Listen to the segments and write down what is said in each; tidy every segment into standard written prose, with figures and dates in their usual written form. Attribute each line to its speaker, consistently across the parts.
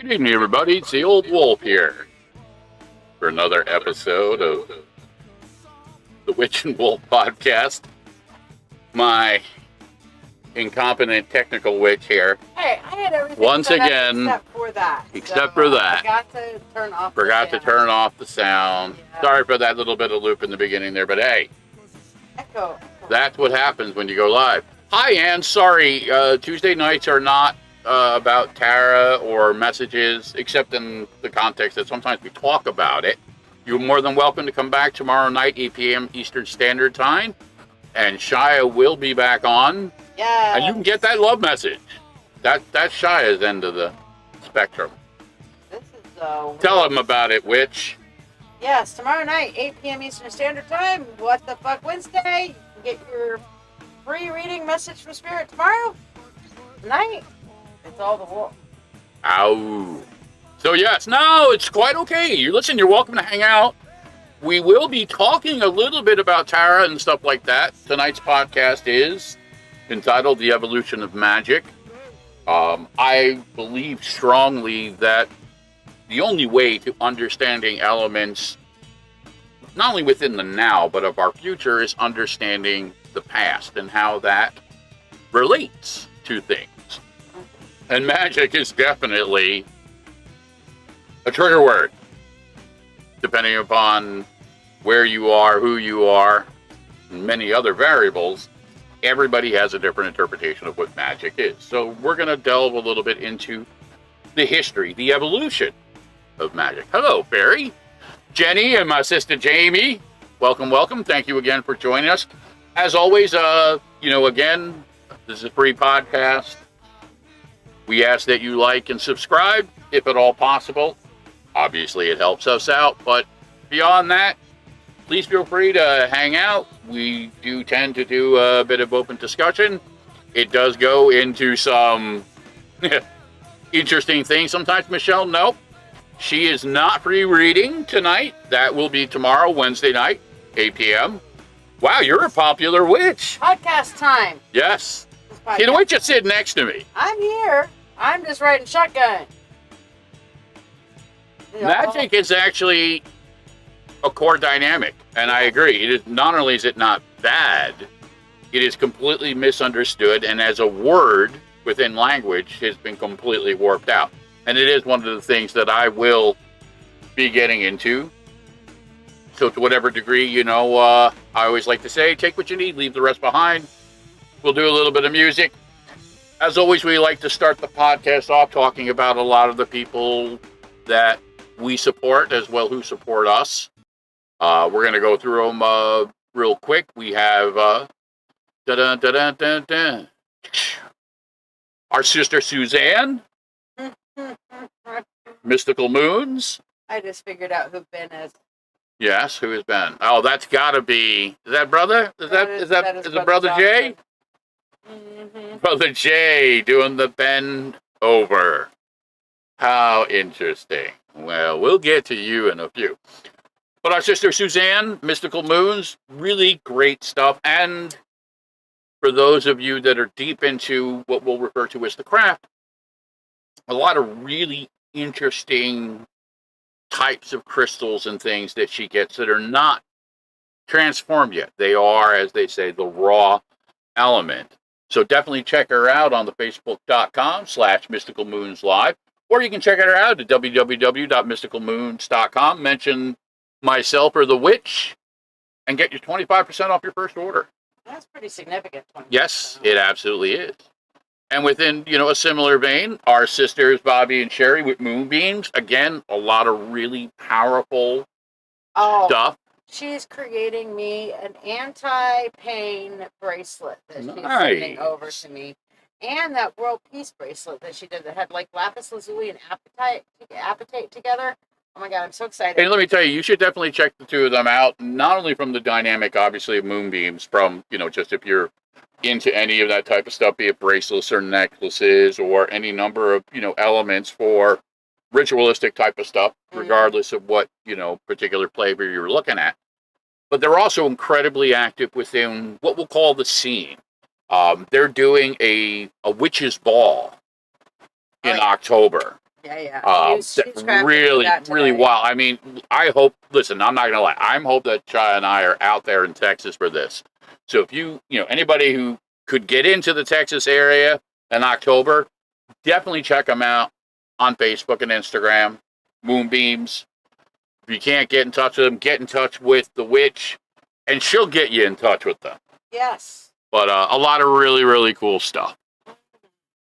Speaker 1: Good evening, everybody. It's the Old Wolf here for another episode of the Witch and Wolf podcast. My incompetent technical witch here.
Speaker 2: Hey, I had everything
Speaker 1: Once
Speaker 2: set up
Speaker 1: again,
Speaker 2: except for that.
Speaker 1: Except for that.
Speaker 2: I got to turn off
Speaker 1: Forgot
Speaker 2: the
Speaker 1: to turn off the sound.
Speaker 2: Yeah.
Speaker 1: Sorry for that little bit of loop in the beginning there, but hey,
Speaker 2: Echo.
Speaker 1: that's what happens when you go live. Hi, Ann. Sorry, Tuesday nights are not about Tara or messages, except in the context that sometimes we talk about it. You're more than welcome to come back tomorrow night, 8 p.m. Eastern Standard Time, and Shiya will be back on,
Speaker 2: Yeah.
Speaker 1: and you can get that love message. That's Shiya's end of the spectrum.
Speaker 2: This is
Speaker 1: Tell them about it, Witch.
Speaker 2: Yes, tomorrow night, 8 p.m. Eastern Standard Time. What the fuck Wednesday? You can get your free reading message from Spirit tomorrow night. It's all the wolf.
Speaker 1: Ow. So yes, no, it's quite okay. You're welcome to hang out. We will be talking a little bit about Tara and stuff like that. Tonight's podcast is entitled The Evolution of Magic. I believe strongly that the only way to understanding elements, not only within the now, but of our future, is understanding the past and how that relates to things. And magic is definitely a trigger word, depending upon where you are, who you are, and many other variables. Everybody has a different interpretation of what magic is. So we're going to delve a little bit into the history, the evolution of magic. Hello, Barry, Jenny, and my sister Jamie. Welcome, welcome. Thank you again for joining us. As always, again, this is a free podcast. We ask that you like and subscribe, if at all possible. Obviously, it helps us out, but beyond that, please feel free to hang out. We do tend to do a bit of open discussion. It does go into some interesting things sometimes. Michelle, nope. She is not free reading tonight. That will be tomorrow, Wednesday night, 8 p.m. Wow, you're a popular witch.
Speaker 2: Podcast time.
Speaker 1: Yes. See, the witch is sitting next to me.
Speaker 2: I'm here. I'm just riding shotgun.
Speaker 1: Magic is actually a core dynamic, and I agree. It is not only is it not bad, it is completely misunderstood, and as a word within language has been completely warped out. And it is one of the things that I will be getting into. So to whatever degree, I always like to say, take what you need, leave the rest behind. We'll do a little bit of music. As always, we like to start the podcast off talking about a lot of the people that we support as well who support us. We're going to go through them real quick. We have our sister Suzanne, Mystical Moons.
Speaker 2: I just figured out who Ben is.
Speaker 1: Yes, who is Ben? Oh, that's got to be. Is that brother? Is it Brother Jay?
Speaker 2: Mm-hmm.
Speaker 1: Brother Jay doing the bend over. How interesting. Well, we'll get to you in a few. But our sister Suzanne, Mystical Moons, really great stuff. And for those of you that are deep into what we'll refer to as the craft, a lot of really interesting types of crystals and things that she gets that are not transformed yet. They are, as they say, the raw element. So definitely check her out on the facebook.com/mysticalmoonslive, or you can check her out at www.mysticalmoons.com. Mention myself or the witch and get your 25% off your first order.
Speaker 2: That's pretty significant.
Speaker 1: Yes, it absolutely is. And within, a similar vein, our sisters Bobby and Sherry with Moonbeams. Again, a lot of really powerful stuff.
Speaker 2: She's creating me an anti-pain bracelet that she's sending over to me. And that world peace bracelet that she did that had like lapis lazuli and apatite together. Oh my God, I'm so excited.
Speaker 1: And let me tell you, you should definitely check the two of them out. Not only from the dynamic, obviously, of Moonbeams, from, just if you're into any of that type of stuff, be it bracelets or necklaces or any number of, elements for ritualistic type of stuff, regardless of what, particular flavor you're looking at. But they're also incredibly active within what we'll call the scene. They're doing a witch's ball in October.
Speaker 2: Yeah.
Speaker 1: Really, really wild. I mean, I hope, listen, I'm not going to lie. I hope that Shiya and I are out there in Texas for this. So if anybody who could get into the Texas area in October, definitely check them out on Facebook and Instagram, Moonbeams. If you can't get in touch with them, get in touch with the witch, and she'll get you in touch with them.
Speaker 2: Yes.
Speaker 1: But a lot of really, really cool stuff.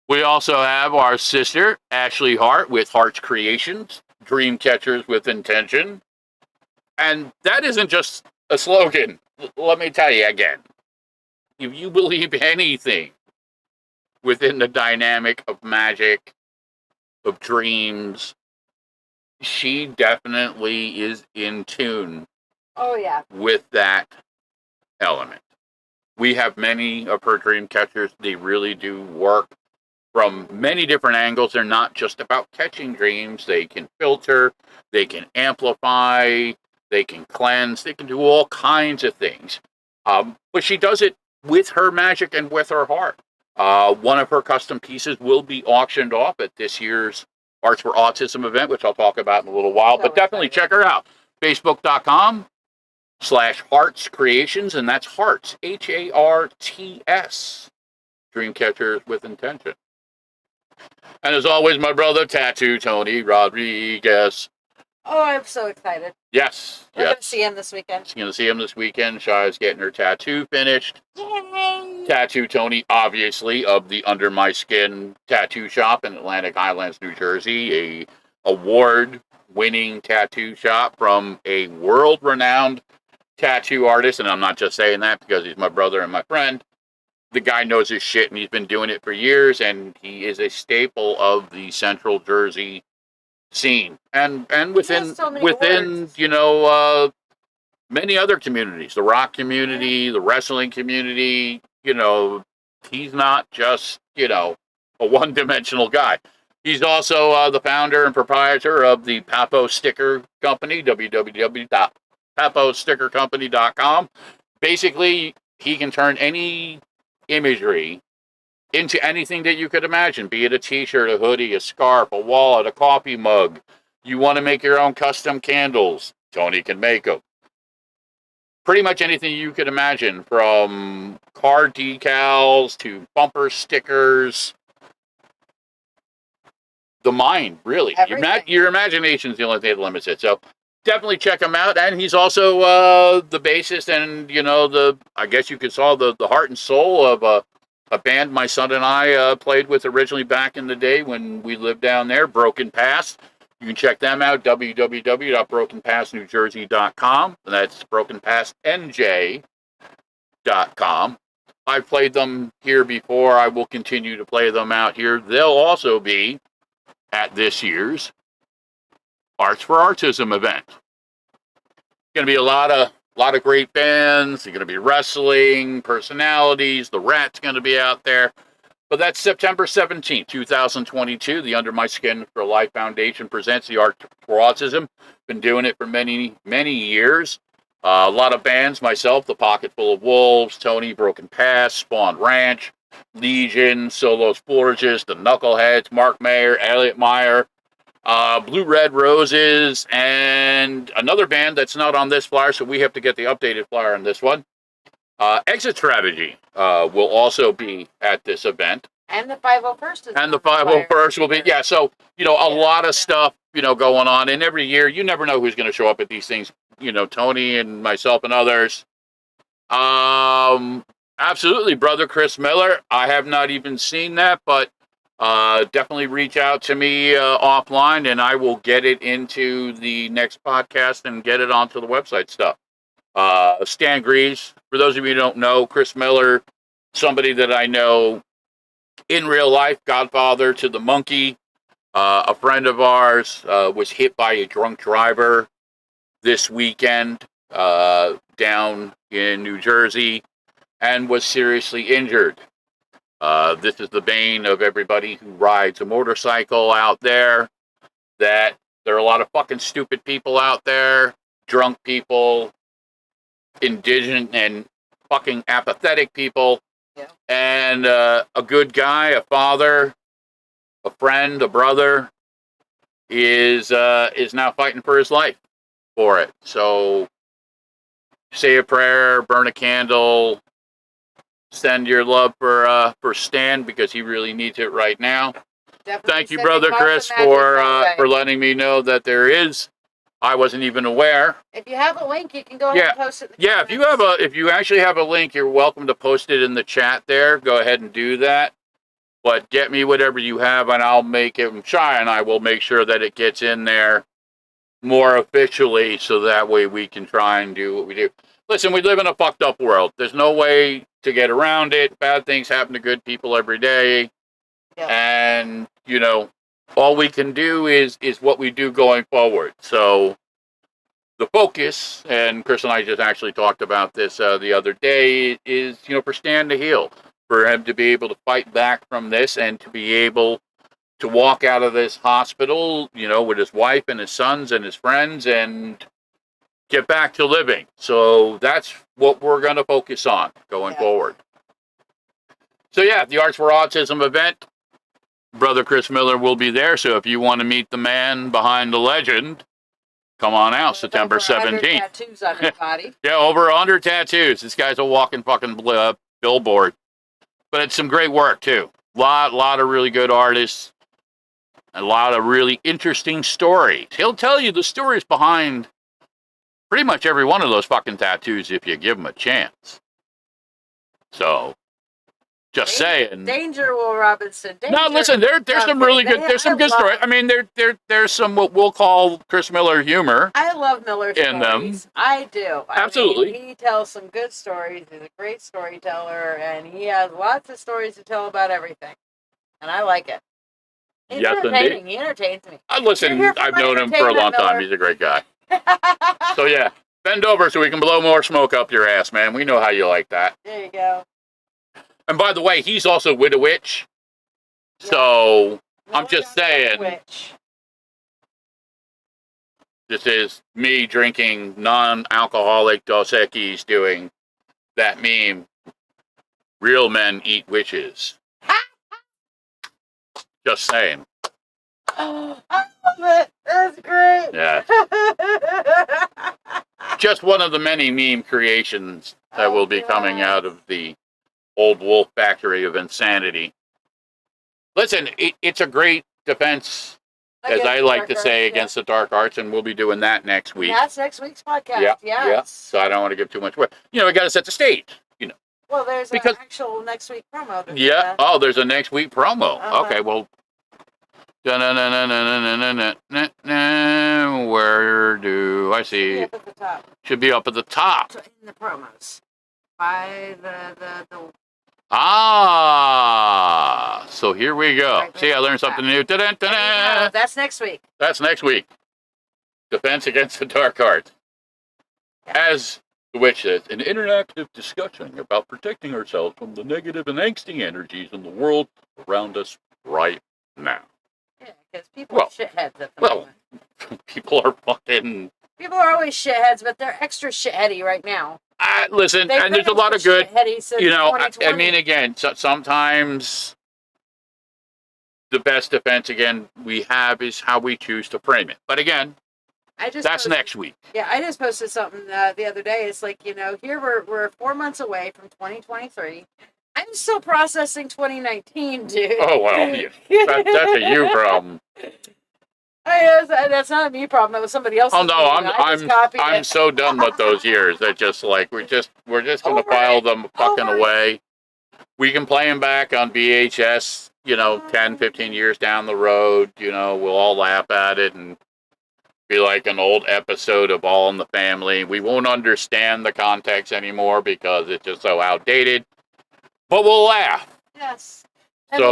Speaker 1: We also have our sister, Ashley Hart, with Heart's Creations, Dream Catchers with Intention. And that isn't just a slogan. Let me tell you again. If you believe anything within the dynamic of magic, of dreams, she definitely is in tune with that element. We have many of her dream catchers. They really do work from many different angles. They're not just about catching dreams. They can filter, they can amplify, they can cleanse, they can do all kinds of things. But she does it with her magic and with her heart. One of her custom pieces will be auctioned off at this year's Arts for Autism event, which I'll talk about in a little while. But definitely check her out. Facebook.com/Hearts Creations, and that's Hearts, Harts, Dream Catchers with Intention. And as always, my brother, Tattoo Tony Rodriguez.
Speaker 2: Oh, I'm so excited.
Speaker 1: Yes.
Speaker 2: We're going to see him this weekend.
Speaker 1: She's going to see him this weekend. Shiya's getting her tattoo finished.
Speaker 2: Yay!
Speaker 1: Tattoo Tony, obviously, of the Under My Skin tattoo shop in Atlantic Highlands, New Jersey. A award-winning tattoo shop from a world-renowned tattoo artist. And I'm not just saying that because he's my brother and my friend. The guy knows his shit, and he's been doing it for years, and he is a staple of the Central Jersey scene, and within many other communities, the rock community, the wrestling community. He's not just a one-dimensional guy. He's also the founder and proprietor of the Papo Sticker Company, www.papostickercompany.com. Basically, he can turn any imagery into anything that you could imagine, be it a t-shirt, a hoodie, a scarf, a wallet, a coffee mug. You want to make your own custom candles, Tony can make them. Pretty much anything you could imagine, from car decals to bumper stickers. The mind, really. Your imagination is the only thing that limits it. So definitely check him out. And he's also the bassist and, I guess you could call the heart and soul of a band my son and I played with originally back in the day when we lived down there, Broken Past. You can check them out, www.brokenpastnewjersey.com. And that's brokenpastnj.com. I've played them here before. I will continue to play them out here. They'll also be at this year's Arts for Autism event. Going to be a lot of great bands. There's going to be wrestling, personalities. The Rat's going to be out there. But that's September 17th, 2022. The Under My Skin for Life Foundation presents the Arts for Autism. Been doing it for many, many years. A lot of bands, myself, The Pocket Full of Wolves, Tony, Broken Pass, Spawn Ranch, Legion, Solos Forges, The Knuckleheads, Mark Mayer, Elliot Meyer, Blue Red Roses, and another band that's not on this flyer, so we have to get the updated flyer on this one. Exit Strategy will also be at this event.
Speaker 2: And the 501st is
Speaker 1: And the 501st will be, so, a lot of stuff, going on. And every year, you never know who's going to show up at these things. Tony and myself and others. Absolutely, brother Chris Miller. I have not even seen that, but definitely reach out to me offline, and I will get it into the next podcast and get it onto the website stuff. Stan Greaves, for those of you who don't know, Chris Miller, somebody that I know in real life, godfather to the monkey, a friend of ours, was hit by a drunk driver this weekend down in New Jersey and was seriously injured. This is the bane of everybody who rides a motorcycle out there, that there are a lot of fucking stupid people out there, drunk people, indigent and fucking apathetic people, and a good guy, a father, a friend, a brother, is now fighting for his life for it. So say a prayer, burn a candle, send your love for Stan because he really needs it right now.
Speaker 2: Definitely
Speaker 1: Thank you, Brother Chris, for letting me know that there is. I wasn't even aware.
Speaker 2: If you have a link, you can go ahead and post it in the comments.
Speaker 1: If you actually have a link, you're welcome to post it in the chat there. Go ahead and do that. But get me whatever you have, and I'll make it. Shiya and I will make sure that it gets in there more officially, so that way we can try and do what we do. Listen, we live in a fucked up world. There's no way to get around it. Bad things happen to good people every day. Yeah. And, you know, all we can do is what we do going forward. So the focus, and Chris and I just actually talked about this the other day, is, you know, for Stan to heal, for him to be able to fight back from this and to be able to walk out of this hospital, you know, with his wife and his sons and his friends and get back to living. So that's what we're going to focus on going forward. So yeah, the Arts for Autism event, Brother Chris Miller will be there. So if you want to meet the man behind the legend, come on out, September 17th.
Speaker 2: Tattoos on his body.
Speaker 1: Yeah, over 100 tattoos. This guy's a walking fucking billboard. But it's some great work too. Lot of really good artists. A lot of really interesting stories. He'll tell you the stories behind pretty much every one of those fucking tattoos if you give him a chance. So, just saying.
Speaker 2: Danger, Will Robinson. Danger.
Speaker 1: No, listen, there's some really good, there's some good stories. I mean, there's some what we'll call Chris Miller humor.
Speaker 2: I love Miller stories. Them. I do.
Speaker 1: Absolutely.
Speaker 2: I mean, he tells some good stories. He's a great storyteller, and he has lots of stories to tell about everything. And I like it. He's entertaining. Indeed. He entertains me.
Speaker 1: Listen, I've known him for a long time. He's a great guy. So yeah, bend over so we can blow more smoke up your ass, man. We know how you like that.
Speaker 2: There you go.
Speaker 1: And by the way, he's also with a witch. Yeah. So I'm just saying. This is me drinking non-alcoholic Dos Equis doing that meme. Real men eat witches. Just saying.
Speaker 2: Oh, I love it. That's great.
Speaker 1: Yeah. Just one of the many meme creations that will be coming out of the old wolf factory of insanity. Listen, it's a great defense, as I like to say, against the dark arts, and we'll be doing that next week.
Speaker 2: That's next week's podcast. Yeah.
Speaker 1: So I don't want to give too much away. You know, we got to set the stage. You know.
Speaker 2: Well, there's an actual next week promo.
Speaker 1: Yeah. Oh, there's a next week promo. Okay. Well. Where do I see?
Speaker 2: Should be up at the top.
Speaker 1: Should be up at the top.
Speaker 2: In the promos. By the
Speaker 1: so here we go. Right, see, I learned something new.
Speaker 2: That's next week.
Speaker 1: That's next week. Defense against the dark arts. As the witch says, an interactive discussion about protecting ourselves from the negative and angsty energies in the world around us right now.
Speaker 2: Yeah, because people are shitheads at the moment.
Speaker 1: People are fucking...
Speaker 2: People are always shitheads, but they're extra shitheady right now.
Speaker 1: Listen, and there's a lot of good... You know, I mean, again, sometimes the best defense, again, we have is how we choose to frame it. But again, that's next week.
Speaker 2: Yeah, I just posted something the other day. It's like, you know, here we're 4 months away from 2023. I'm still processing 2019, dude.
Speaker 1: Oh, well, that's a you problem.
Speaker 2: That's not a me problem. That was somebody else's.
Speaker 1: Oh no, I'm so done with those years. That just like we're just gonna file them fucking away. We can play them back on VHS, you know, 10, 15 years down the road. You know, we'll all laugh at it and be like an old episode of All in the Family. We won't understand the context anymore because it's just so outdated. But we'll laugh.
Speaker 2: Yes. And so,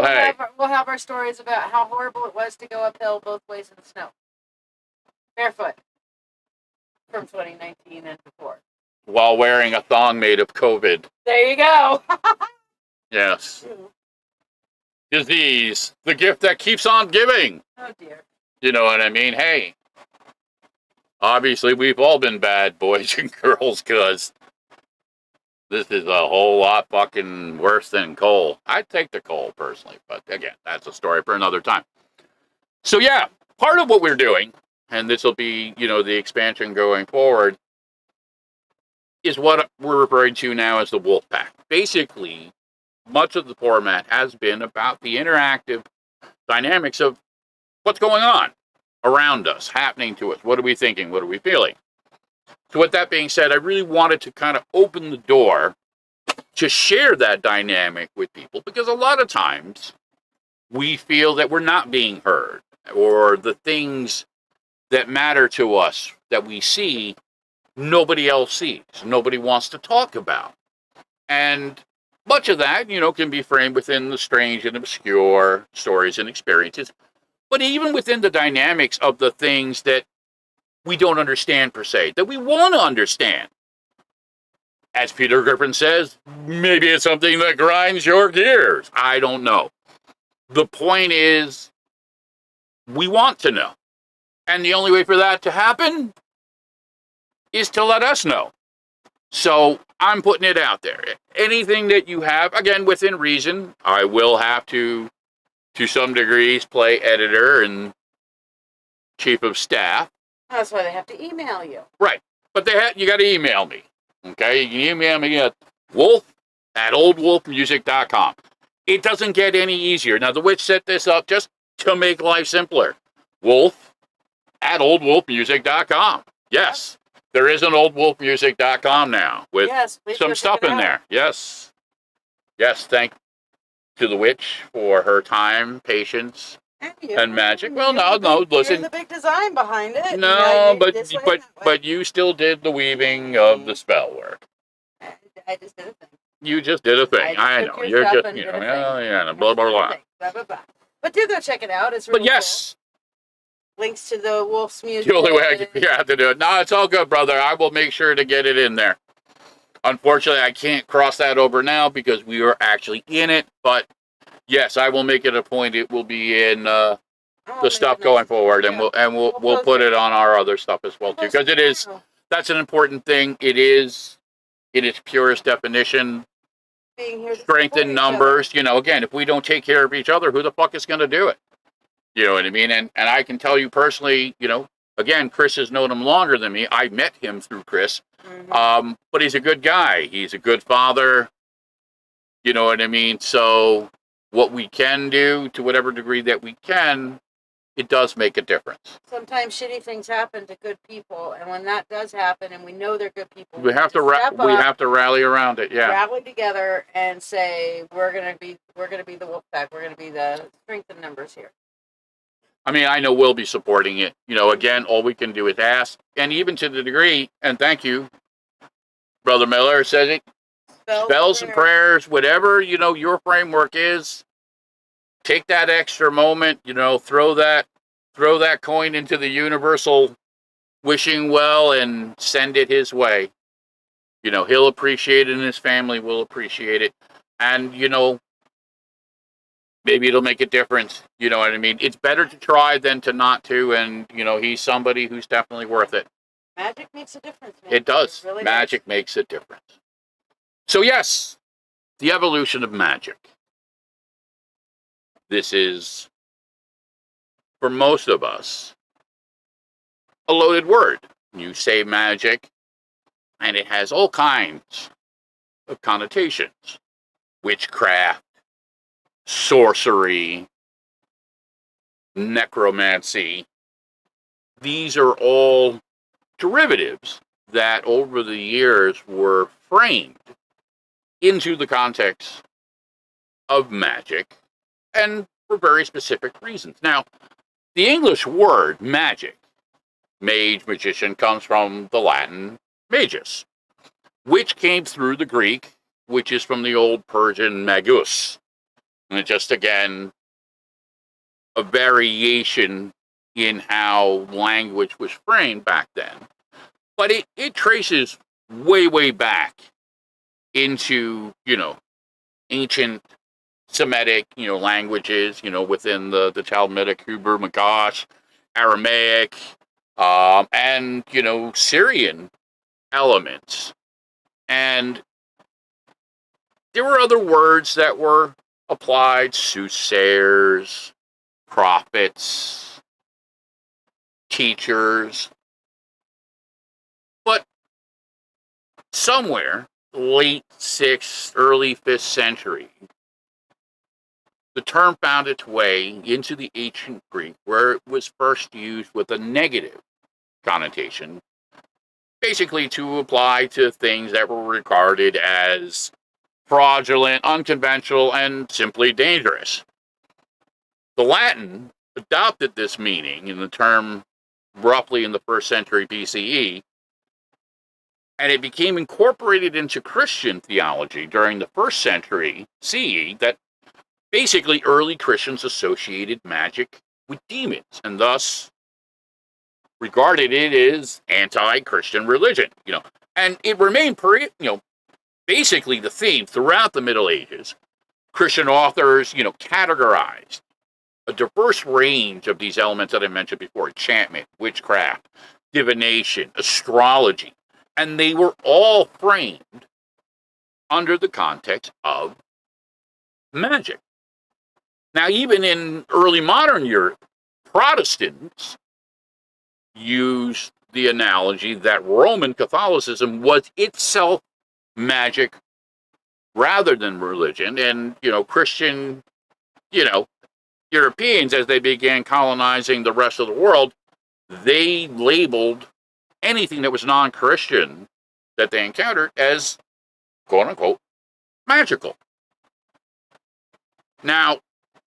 Speaker 2: we'll have our stories about how horrible it was to go uphill both ways in the snow. Barefoot. From 2019 and before.
Speaker 1: While wearing a thong made of COVID.
Speaker 2: There you go.
Speaker 1: Yes. Disease. The gift that keeps on giving.
Speaker 2: Oh, dear.
Speaker 1: You know what I mean? Hey. Obviously, we've all been bad boys and girls, because this is a whole lot fucking worse than coal. I'd take the coal, personally. But, again, that's a story for another time. So, yeah. part of what we're doing, and this will be, the expansion going forward, is what we're referring to now as the wolf pack. Basically, much of the format has been about the interactive dynamics of what's going on around us, happening to us. What are we thinking? What are we feeling? So with that being said, I really wanted to kind of open the door to share that dynamic with people, because a lot of times we feel that we're not being heard, or the things that matter to us that we see, nobody else sees, nobody wants to talk about. And much of that, can be framed within the strange and obscure stories and experiences. But even within the dynamics of the things that we don't understand per se, that we want to understand. As Peter Griffin says, maybe it's something that grinds your gears. I don't know. The point is, we want to know. And the only way for that to happen is to let us know. So I'm putting it out there. Anything that you have, again, within reason, I will have to some degrees, play editor and chief of staff.
Speaker 2: That's why they have to email you.
Speaker 1: Right. But you got to email me. Okay? You can email me at wolf@oldwolfmusic.com. It doesn't get any easier. Now, the witch set this up just to make life simpler. Wolf@oldwolfmusic.com. Yes. There is an oldwolfmusic.com now with some stuff in there. Yes. Yes, thank to the witch for her time, patience, and magic. Well, no, listen.
Speaker 2: You're the big design behind it.
Speaker 1: No, but you still did the weaving of the spell work.
Speaker 2: I just did a thing.
Speaker 1: You just did a thing. I know. You're just, blah, blah, blah.
Speaker 2: But do go check it out. It's really cool. Links to the Wolf's music.
Speaker 1: The only way you have to do it. No, it's all good, brother. I will make sure to get it in there. Unfortunately, I can't cross that over now because we are actually in it. But yes, I will make it a point. It will be in the stuff going forward, and we'll put it on our other stuff as well too, because that's an important thing. It is in its purest definition.
Speaker 2: Being here,
Speaker 1: strength in numbers. Again, if we don't take care of each other, who the fuck is going to do it? You know what I mean? And I can tell you personally, again, Chris has known him longer than me. I met him through Chris. Mm-hmm. But he's a good guy. He's a good father. You know what I mean? So what we can do, to whatever degree that we can, it does make a difference.
Speaker 2: Sometimes shitty things happen to good people, and when that does happen, and we know they're good people,
Speaker 1: we have to rally around it. Yeah,
Speaker 2: rally together and say we're gonna be the wolf pack. We're gonna be the strength in numbers here.
Speaker 1: I mean, I know we'll be supporting it. Again, all we can do is ask. And even to the degree, and thank you, Brother Miller says it, spells and prayers, whatever, your framework is, take that extra moment, throw that coin into the universal wishing well and send it his way. He'll appreciate it and his family will appreciate it. And, maybe it'll make a difference. You know what I mean? It's better to try than to not to. And, he's somebody who's definitely worth it.
Speaker 2: Magic makes a difference, man.
Speaker 1: It does.
Speaker 2: It really
Speaker 1: Magic makes a difference. So, yes, the evolution of magic. This is, for most of us, a loaded word. You say magic, and it has all kinds of connotations. Witchcraft, sorcery, necromancy. These are all derivatives that over the years were framed into the context of magic, and for very specific reasons. Now, the English word magic, mage, magician, comes from the Latin magus, which came through the Greek, which is from the old Persian magus. And it's just, again, a variation in how language was framed back then. But it traces way, way back into, ancient Semitic, languages, within the Talmudic, Hebrew, Magash, Aramaic, and, Syrian elements. And there were other words that were applied, soothsayers, prophets, teachers. But somewhere, late 6th, early 5th century, the term found its way into the ancient Greek, where it was first used with a negative connotation, basically to apply to things that were regarded as fraudulent, unconventional, and simply dangerous. The Latin adopted this meaning in the term roughly in the 1st century BCE, and it became incorporated into Christian theology during the 1st century CE, that basically early Christians associated magic with demons, and thus regarded it as anti-Christian religion. And it remained basically the theme throughout the Middle Ages. Christian authors, categorized a diverse range of these elements that I mentioned before: enchantment, witchcraft, divination, astrology, and they were all framed under the context of magic. Now, even in early modern Europe, Protestants used the analogy that Roman Catholicism was itself magic rather than religion, and Christian Europeans, as they began colonizing the rest of the world, they labeled anything that was non-Christian that they encountered as quote unquote magical. Now,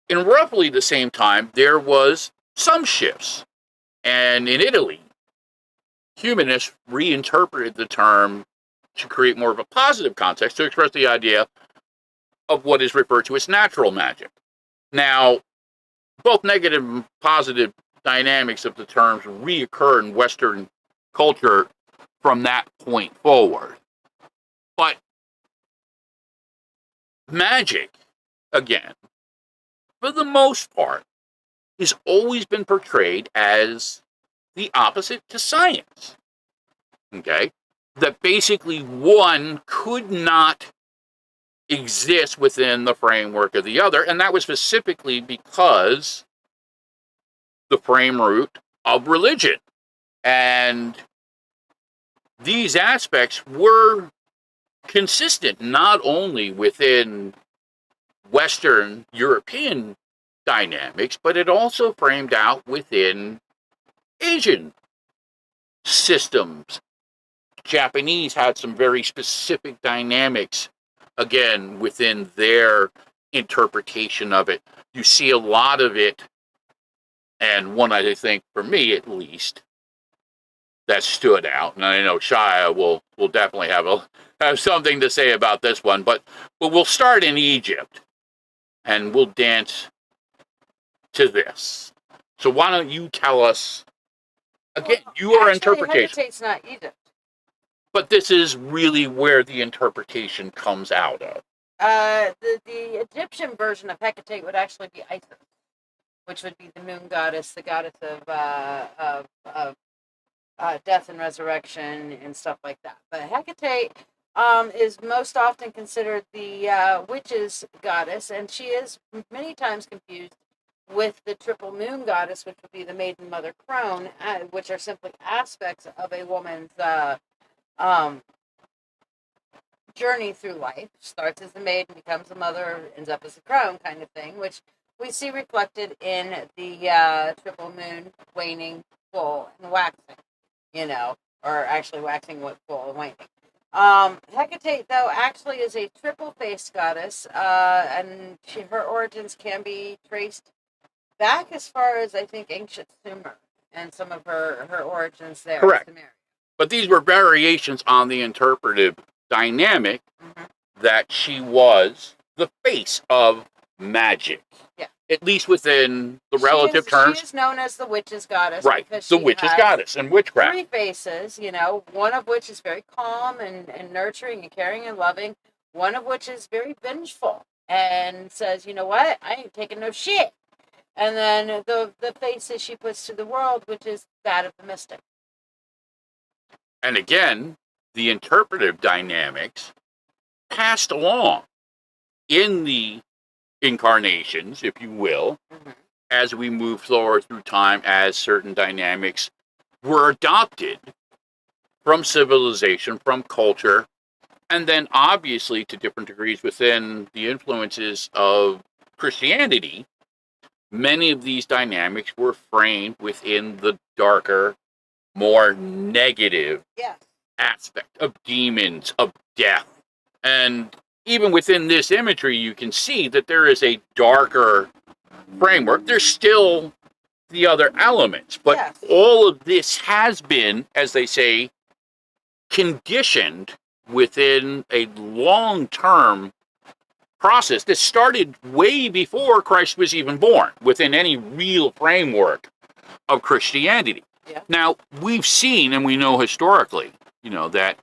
Speaker 1: in roughly the same time, there was some shifts, and in Italy, humanists reinterpreted the term to create more of a positive context to express the idea of what is referred to as natural magic. Now, both negative and positive dynamics of the terms reoccur in Western culture from that point forward. But magic, again, for the most part, has always been portrayed as the opposite to science. Okay? That basically one could not exist within the framework of the other, and that was specifically because the frame root of religion. And these aspects were consistent not only within Western European dynamics, but it also framed out within Asian systems. Japanese had some very specific dynamics, again, within their interpretation of it. You see a lot of it, and one I think, for me at least, that stood out, and I know Shiya will definitely have something to say about this one, but we'll start in Egypt, and we'll dance to this. So why don't you tell us, again, your interpretation.
Speaker 2: Hecatate's not Egypt.
Speaker 1: But this is really where the interpretation comes out of.
Speaker 2: The Egyptian version of Hecate would actually be Isis, which would be the moon goddess, the goddess of death and resurrection and stuff like that. But Hecate is most often considered the witch's goddess, and she is many times confused with the triple moon goddess, which would be the maiden, mother, crone, which are simply aspects of a woman's journey through life. Starts as a maiden, becomes a mother, ends up as a crone, kind of thing, which we see reflected in the triple moon, waning, full, and waxing, or actually waxing, full, and waning. Hecate, though, actually is a triple-faced goddess, and her origins can be traced back as far as, I think, ancient Sumer, and some of her origins there.
Speaker 1: Correct. But these were variations on the interpretive dynamic that she was the face of magic. Yeah. At least within the relative terms.
Speaker 2: She is known as the witch's goddess.
Speaker 1: Right, the witch's goddess and witchcraft.
Speaker 2: 3 faces, one of which is very calm and nurturing and caring and loving. One of which is very vengeful and says, you know what, I ain't taking no shit. And then the faces she puts to the world, which is that of the mystic.
Speaker 1: And again, the interpretive dynamics passed along in the incarnations, if you will, as we move forward through time, as certain dynamics were adopted from civilization, from culture, and then obviously to different degrees within the influences of Christianity, many of these dynamics were framed within the darker, more negative aspect of demons, of death. And even within this imagery, you can see that there is a darker framework. There's still the other elements, but all of this has been, as they say, conditioned within a long-term process that started way before Christ was even born, within any real framework of Christianity. Now, we've seen and we know historically, that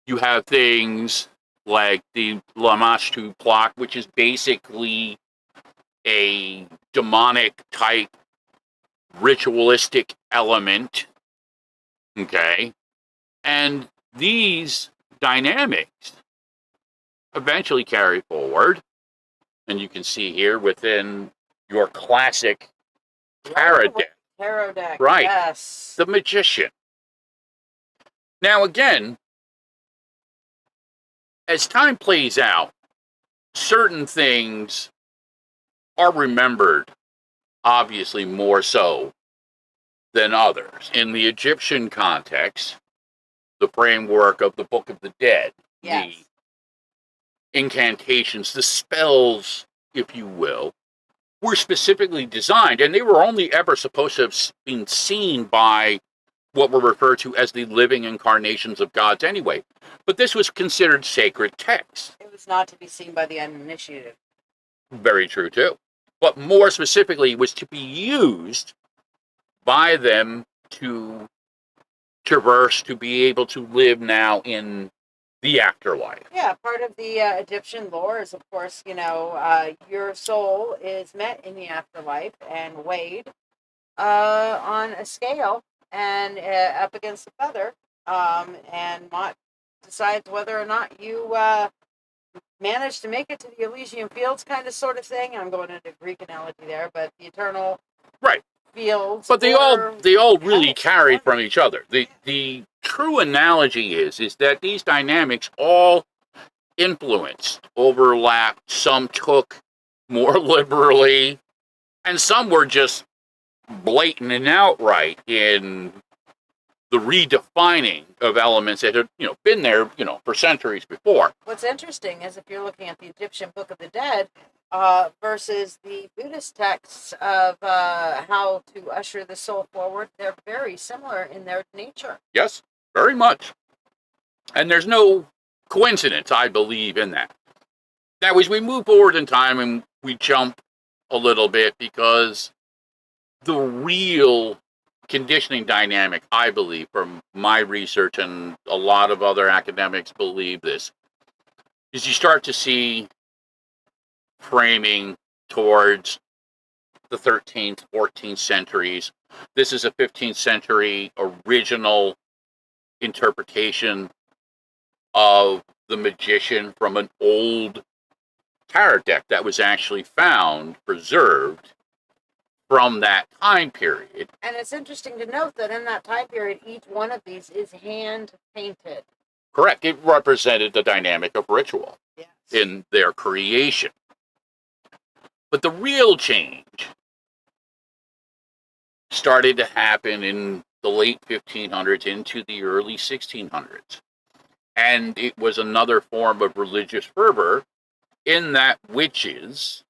Speaker 1: you have things like the Lamashtu plot, which is basically a demonic type ritualistic element, okay? And these dynamics eventually carry forward, and you can see here within your classic tarot deck.
Speaker 2: Tarot deck,
Speaker 1: right?
Speaker 2: Yes.
Speaker 1: The Magician. Now, again, as time plays out, certain things are remembered, obviously more so than others. In the Egyptian context, the framework of the Book of the Dead, the incantations, the spells, if you will, were specifically designed, and they were only ever supposed to have been seen by what were referred to as the living incarnations of gods anyway. But this was considered sacred text.
Speaker 2: It was not to be seen by the uninitiated.
Speaker 1: Very true, too. But more specifically, was to be used by them to traverse, to be able to live now in the afterlife.
Speaker 2: Yeah, part of the Egyptian lore is, of course, your soul is met in the afterlife and weighed on a scale and up against the feather, and Mott decides whether or not you manage to make it to the Elysian Fields, kind of sort of thing. I'm going into Greek analogy there, but the eternal fields.
Speaker 1: But they all really carried from each other. The true analogy is that these dynamics all influenced, overlapped. Some took more liberally, and some were just blatant and outright in the redefining of elements that had been there for centuries before.
Speaker 2: What's interesting is if you're looking at the Egyptian Book of the Dead versus the Buddhist texts of how to usher the soul forward, they're very similar in their nature.
Speaker 1: Yes, very much. And there's no coincidence, I believe, in that. Now, as we move forward in time and we jump a little bit, because the real conditioning dynamic, I believe, from my research, and a lot of other academics believe this, is you start to see framing towards the 13th, 14th centuries. This is a 15th century original interpretation of the Magician from an old tarot deck that was actually found, preserved from that time period.
Speaker 2: And it's interesting to note that in that time period, each one of these is hand painted.
Speaker 1: Correct. It represented the dynamic of ritual in their creation. But the real change started to happen in the late 1500s into the early 1600s. And it was another form of religious fervor in that witches,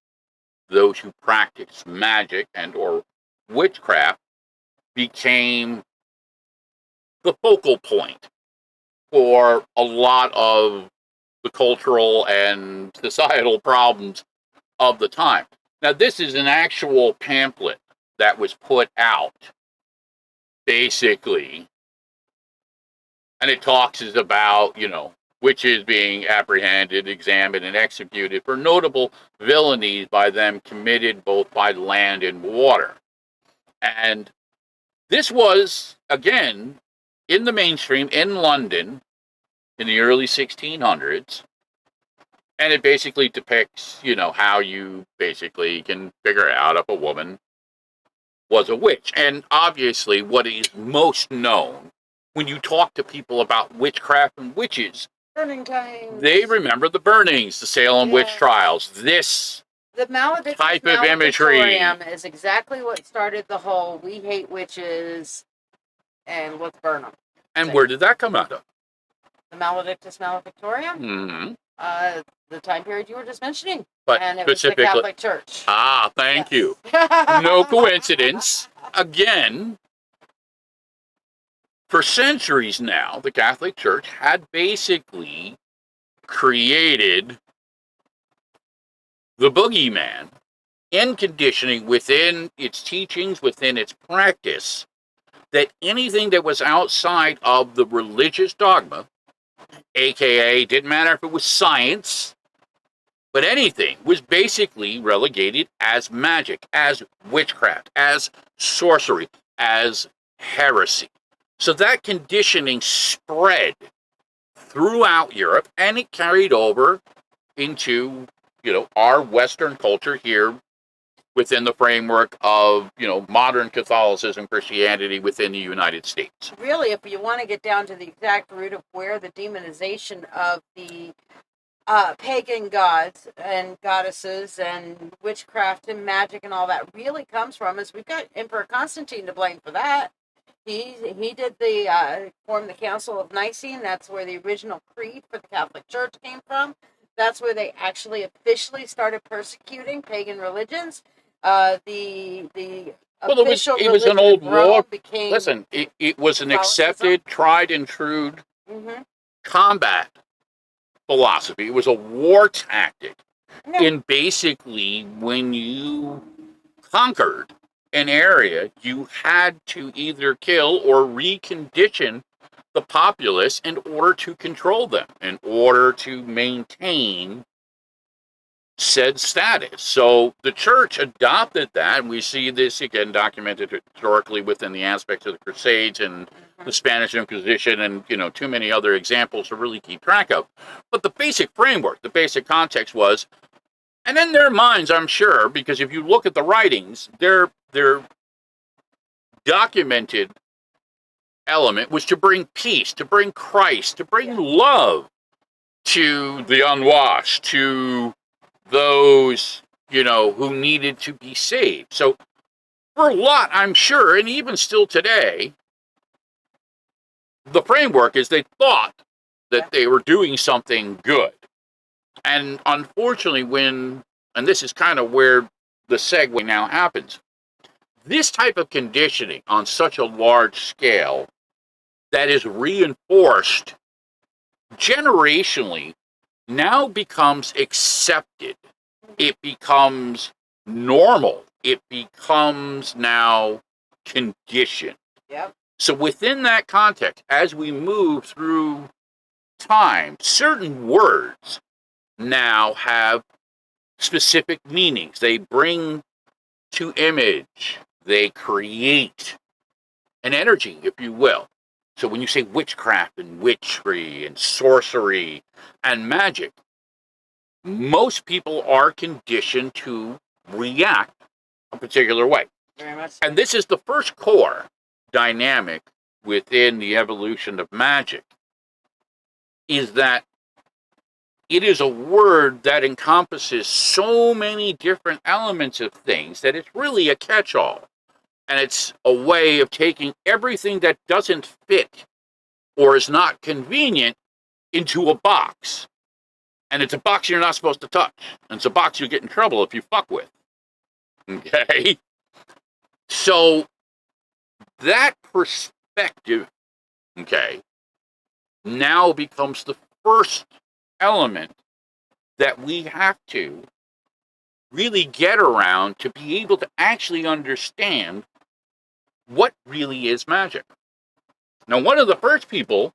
Speaker 1: those who practiced magic and or witchcraft, became the focal point for a lot of the cultural and societal problems of the time. Now, this is an actual pamphlet that was put out, basically, and it talks about, witches being apprehended, examined, and executed for notable villainies by them committed both by land and water. And this was, again, in the mainstream in London in the early 1600s. And it basically depicts, how you basically can figure out if a woman was a witch. And obviously, what is most known when you talk to people about witchcraft and witches,
Speaker 2: burning times.
Speaker 1: They remember the burnings, the Salem witch trials. This
Speaker 2: the
Speaker 1: type of imagery
Speaker 2: is exactly what started the whole "we hate witches" and let's burn them.
Speaker 1: And where did that come out of?
Speaker 2: The Maledictus Malefictorium.
Speaker 1: Mm-hmm.
Speaker 2: The time period you were just mentioning.
Speaker 1: But
Speaker 2: and it
Speaker 1: specifically,
Speaker 2: was the Catholic Church.
Speaker 1: Ah, thank you. No coincidence. Again, for centuries now, the Catholic Church had basically created the boogeyman in conditioning within its teachings, within its practice, that anything that was outside of the religious dogma, aka didn't matter if it was science, but anything was basically relegated as magic, as witchcraft, as sorcery, as heresy. So that conditioning spread throughout Europe, and it carried over into, our Western culture here within the framework of, modern Catholicism, Christianity within the United States.
Speaker 2: Really, if you want to get down to the exact root of where the demonization of the pagan gods and goddesses and witchcraft and magic and all that really comes from, is we've got Emperor Constantine to blame for that. He did form the Council of Nicene. That's where the original creed for the Catholic Church came from. That's where they actually officially started persecuting pagan religions. It
Speaker 1: was an old war. Listen, it was an accepted, tried and true combat philosophy. It was a war tactic. No. And basically, when you conquered an area, you had to either kill or recondition the populace in order to control them, in order to maintain said status. So the church adopted that, and we see this again documented historically within the aspects of the Crusades and the Spanish Inquisition, and too many other examples to really keep track of. But the basic framework, the basic context was, and in their minds, I'm sure, because if you look at the writings, their documented element was to bring peace, to bring Christ, to bring love to the unwashed, to those, who needed to be saved. So for a lot, I'm sure, and even still today, the framework is they thought that they were doing something good. And unfortunately, and this is kind of where the segue now happens, this type of conditioning on such a large scale that is reinforced generationally now becomes accepted. It becomes normal. It becomes now conditioned.
Speaker 2: Yep.
Speaker 1: So within that context, as we move through time, certain words now have specific meanings. They bring to image, they create an energy, if you will. So when you say witchcraft and witchery and sorcery and magic, most people are conditioned to react a particular way.
Speaker 2: Very much.
Speaker 1: And this is the first core dynamic within the evolution of magic, is that it is a word that encompasses so many different elements of things that it's really a catch-all. And it's a way of taking everything that doesn't fit or is not convenient into a box. And it's a box you're not supposed to touch. And it's a box you get in trouble if you fuck with. Okay? So that perspective, okay, now becomes the first element that we have to really get around to be able to actually understand what really is magic. Now, one of the first people,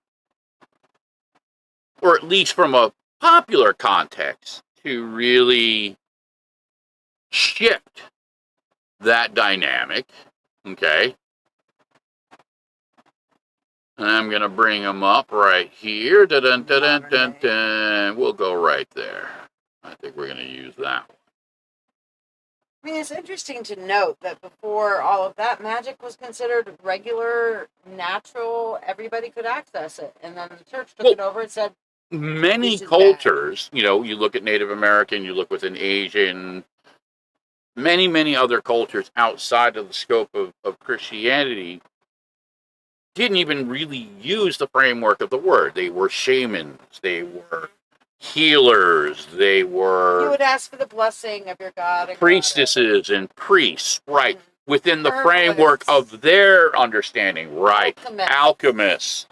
Speaker 1: or at least from a popular context, to really shift that dynamic, okay, and I'm going to bring them up right here. Dun, dun, dun, dun, dun, dun. We'll go right there. I think we're going to use that one.
Speaker 2: I mean, it's interesting to note that before all of that, magic was considered regular, natural, everybody could access it. And then the church took it over and said,
Speaker 1: many cultures, you look at Native American, you look within Asian, many other cultures outside of the scope of Christianity didn't even really use the framework of the word. They were shamans, they were healers, they were...
Speaker 2: You would ask for the blessing of your god. And
Speaker 1: priestesses and priests, right, within the framework of their understanding, right, alchemists.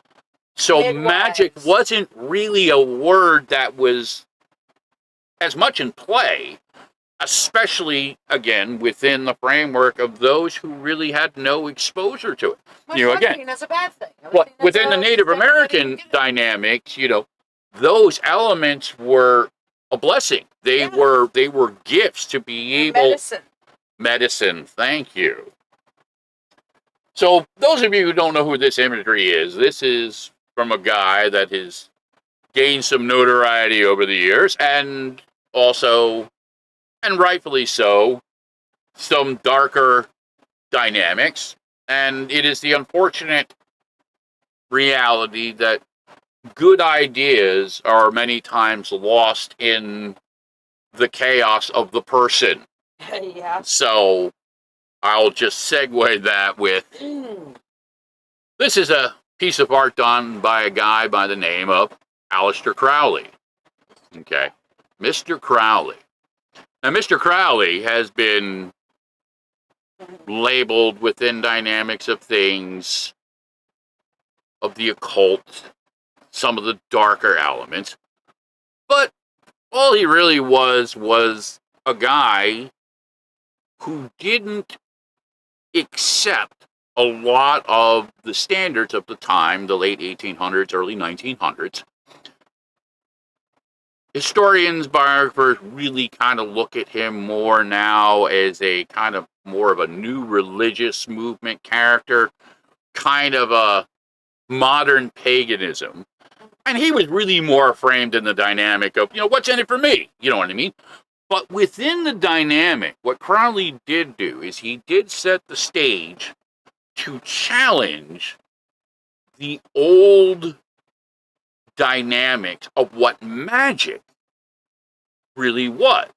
Speaker 1: So midwives. Magic wasn't really a word that was as much in play, especially, again, within the framework of those who really had no exposure to it.
Speaker 2: Again, that's a bad thing.
Speaker 1: But within the Native American dynamics, those elements were a blessing. They were gifts to be able... Medicine, thank you. So those of you who don't know who this imagery is, this is from a guy that has gained some notoriety over the years, and also, and rightfully so, some darker dynamics. And it is the unfortunate reality that good ideas are many times lost in the chaos of the person.
Speaker 2: Yeah.
Speaker 1: So I'll just segue that with, this is a piece of art done by a guy by the name of Aleister Crowley. Okay. Mr. Crowley. Now, Mr. Crowley has been labeled within dynamics of things, of the occult, some of the darker elements. But all he really was a guy who didn't accept a lot of the standards of the time, the late 1800s, early 1900s. Historians, biographers really kind of look at him more now as a kind of more of a new religious movement character, kind of a modern paganism. And he was really more framed in the dynamic of, what's in it for me? You know what I mean? But within the dynamic, what Crowley did do is he did set the stage to challenge the old dynamics of what magic really was.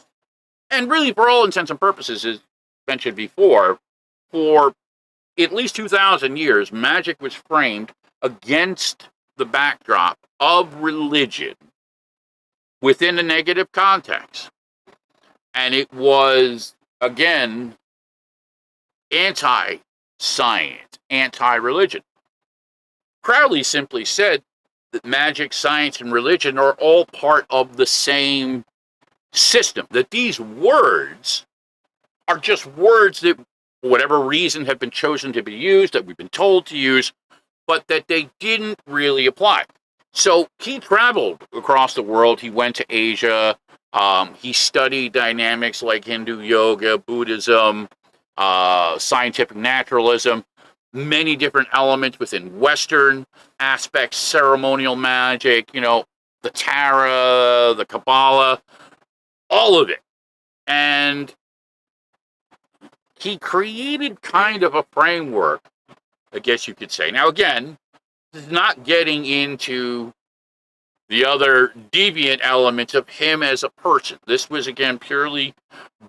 Speaker 1: And really, for all intents and purposes, as mentioned before, for at least 2,000 years, magic was framed against the backdrop of religion within a negative context. And it was, again, anti-science, anti-religion. Crowley simply said that magic, science, and religion are all part of the same system. That these words are just words that, for whatever reason, have been chosen to be used, that we've been told to use, but that they didn't really apply. So he traveled across the world. He went to Asia. He studied dynamics like Hindu yoga, Buddhism, scientific naturalism, many different elements within Western aspects, ceremonial magic, the Tarot, the Kabbalah, all of it. And he created kind of a framework, I guess you could say. Now, again, this is not getting into the other deviant elements of him as a person. This was, again, purely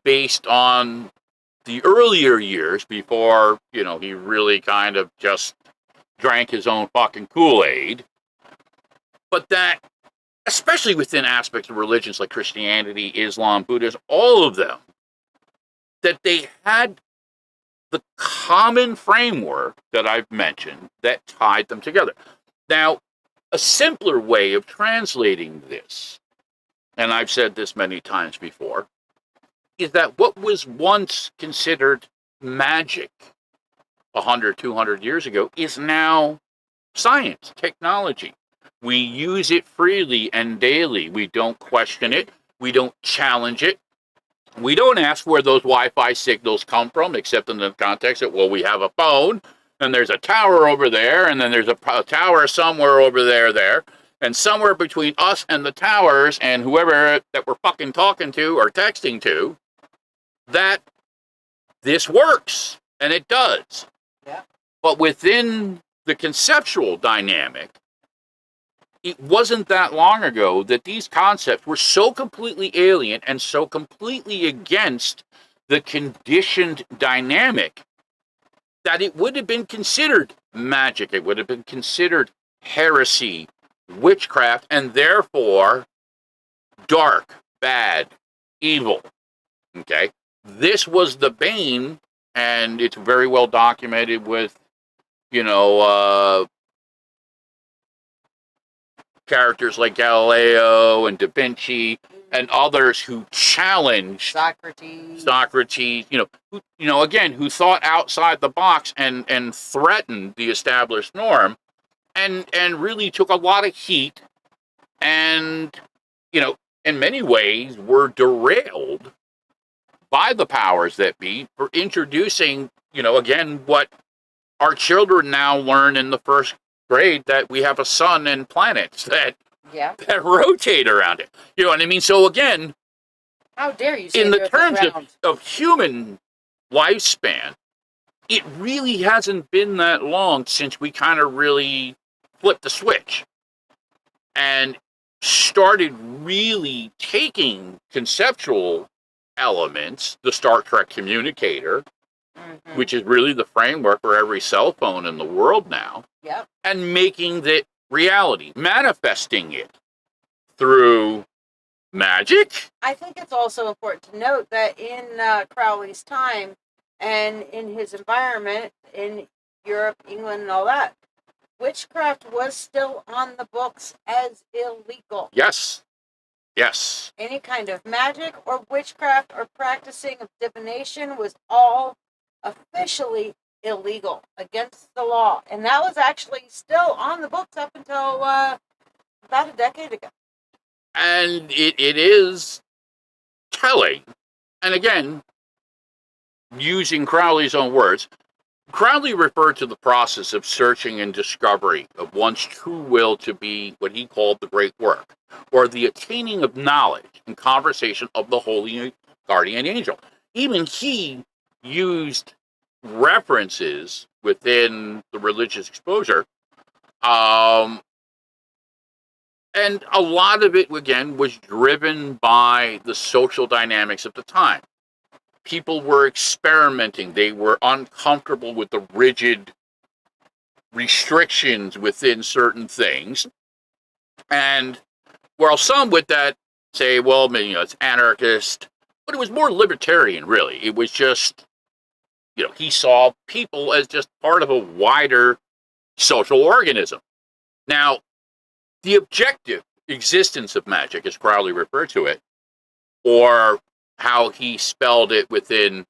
Speaker 1: based on the earlier years before, he really kind of just drank his own fucking Kool-Aid. But that, especially within aspects of religions like Christianity, Islam, Buddhism, all of them, that they had the common framework that I've mentioned that tied them together. Now, a simpler way of translating this, and I've said this many times before, is that what was once considered magic 100, 200 years ago is now science, technology. We use it freely and daily. We don't question it. We don't challenge it. We don't ask where those Wi-Fi signals come from, except in the context that, well, we have a phone, and there's a tower over there, and then there's a tower somewhere over there. And somewhere between us and the towers and whoever that we're fucking talking to or texting to, that this works. And it does.
Speaker 2: Yeah.
Speaker 1: But within the conceptual dynamic, it wasn't that long ago that these concepts were so completely alien and so completely against the conditioned dynamic that it would have been considered magic. It would have been considered heresy, witchcraft, and therefore dark, bad, evil. Okay? This was the bane, and it's very well documented with, characters like Galileo and Divinity and others who challenged Socrates, who thought outside the box and threatened the established norm and really took a lot of heat and, in many ways were derailed by the powers that be for introducing, again, what our children now learn in the first grade, that we have a sun and planets that rotate around it. You know what I mean? So again,
Speaker 2: how dare you say
Speaker 1: in the terms of human lifespan, it really hasn't been that long since we kind of really flipped the switch and started really taking conceptual elements, the Star Trek communicator, which is really the framework for every cell phone in the world now, and making it reality, manifesting it through magic.
Speaker 2: I think it's also important to note that in Crowley's time and in his environment in Europe, England, and all that, witchcraft was still on the books as illegal.
Speaker 1: Yes.
Speaker 2: Any kind of magic or witchcraft or practicing of divination was all officially illegal, against the law. And that was actually still on the books up until about a decade ago.
Speaker 1: And it is telling. And again, using Crowley's own words, Crowley referred to the process of searching and discovery of one's true will to be what he called the great work, or the attaining of knowledge and conversation of the holy guardian angel. Even he used references within the religious exposure. And a lot of it, again, was driven by the social dynamics of the time. People were experimenting. They were uncomfortable with the rigid restrictions within certain things. And while some would say, well, it's anarchist, but it was more libertarian, really. It was just, he saw people as just part of a wider social organism. Now, the objective existence of magic, as Crowley referred to it, or how he spelled it within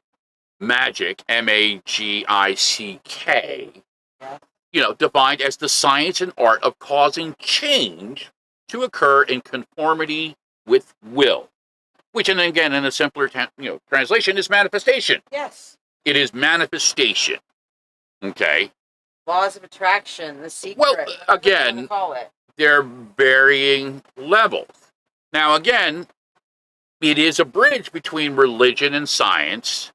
Speaker 1: magic, M-A-G-I-C-K, defined as the science and art of causing change to occur in conformity with will, which, and again, in a simpler translation, is manifestation.
Speaker 2: Yes.
Speaker 1: It is manifestation. Okay.
Speaker 2: Laws of attraction, the secret.
Speaker 1: Well, again,
Speaker 2: call it.
Speaker 1: They're varying levels. Now, again, it is a bridge between religion and science.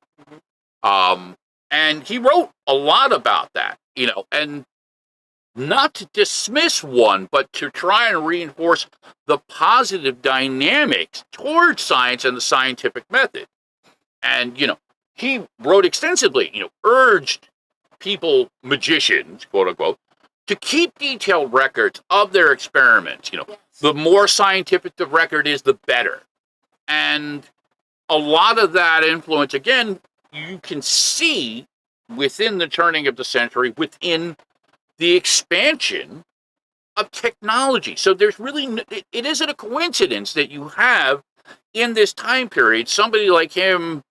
Speaker 1: And he wrote a lot about that, and not to dismiss one, but to try and reinforce the positive dynamics towards science and the scientific method. And, he wrote extensively, urged people, magicians, quote unquote, to keep detailed records of their experiments. The more scientific the record is, the better. And a lot of that influence, again, you can see within the turning of the century, within the expansion of technology. So there's really, it isn't a coincidence that you have in this time period somebody like him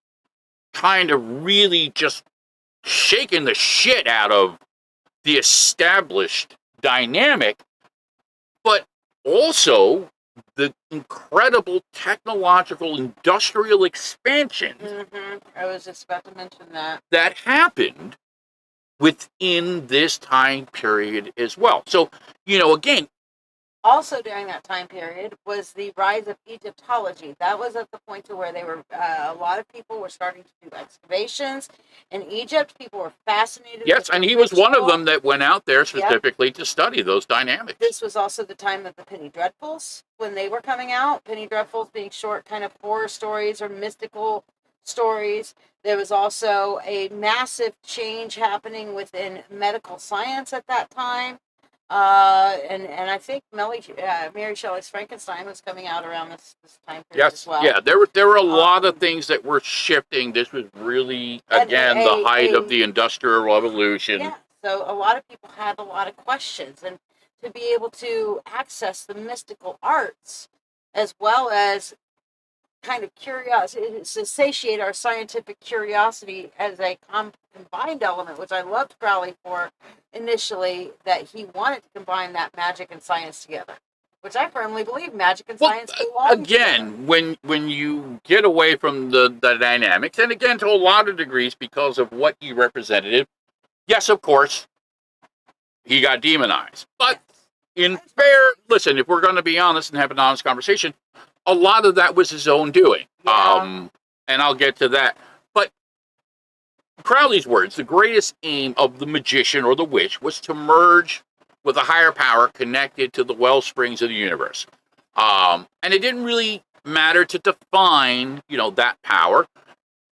Speaker 1: kind of really just shaking the shit out of the established dynamic, but also the incredible technological industrial expansion.
Speaker 2: I was just about to mention
Speaker 1: that happened within this time period as well. So, again,
Speaker 2: Also during that time period was the rise of Egyptology. That was at the point to where they were a lot of people were starting to do excavations in Egypt. People were fascinated
Speaker 1: Yes,
Speaker 2: with the
Speaker 1: and he was one of
Speaker 2: ritual.
Speaker 1: them that went out there
Speaker 2: Yep.
Speaker 1: specifically to study those dynamics.
Speaker 2: This was also the time of the Penny Dreadfuls when they were coming out. Penny Dreadfuls being short kind of horror stories or mystical stories. There was also a massive change happening within medical science at that time. And I think Mary Shelley's Frankenstein was coming out around this time period as well.
Speaker 1: Yeah, there were a lot of things that were shifting. This was really, again, the height of the Industrial Revolution.
Speaker 2: Yeah, so a lot of people had a lot of questions, and to be able to access the mystical arts as well as kind of curiosity, to satiate our scientific curiosity as a combined element, which I loved Crowley for initially, that he wanted to combine that magic and science together, which I firmly believe magic and science belong
Speaker 1: again,
Speaker 2: together.
Speaker 1: when you get away from the dynamics, and again, to a lot of degrees because of what he represented, yes, of course, he got demonized. But listen, if we're going to be honest and have an honest conversation, a lot of that was his own doing.
Speaker 2: Yeah.
Speaker 1: And I'll get to that. But Crowley's words, the greatest aim of the magician or the witch was to merge with a higher power connected to the well springs of the universe. And it didn't really matter to define, that power.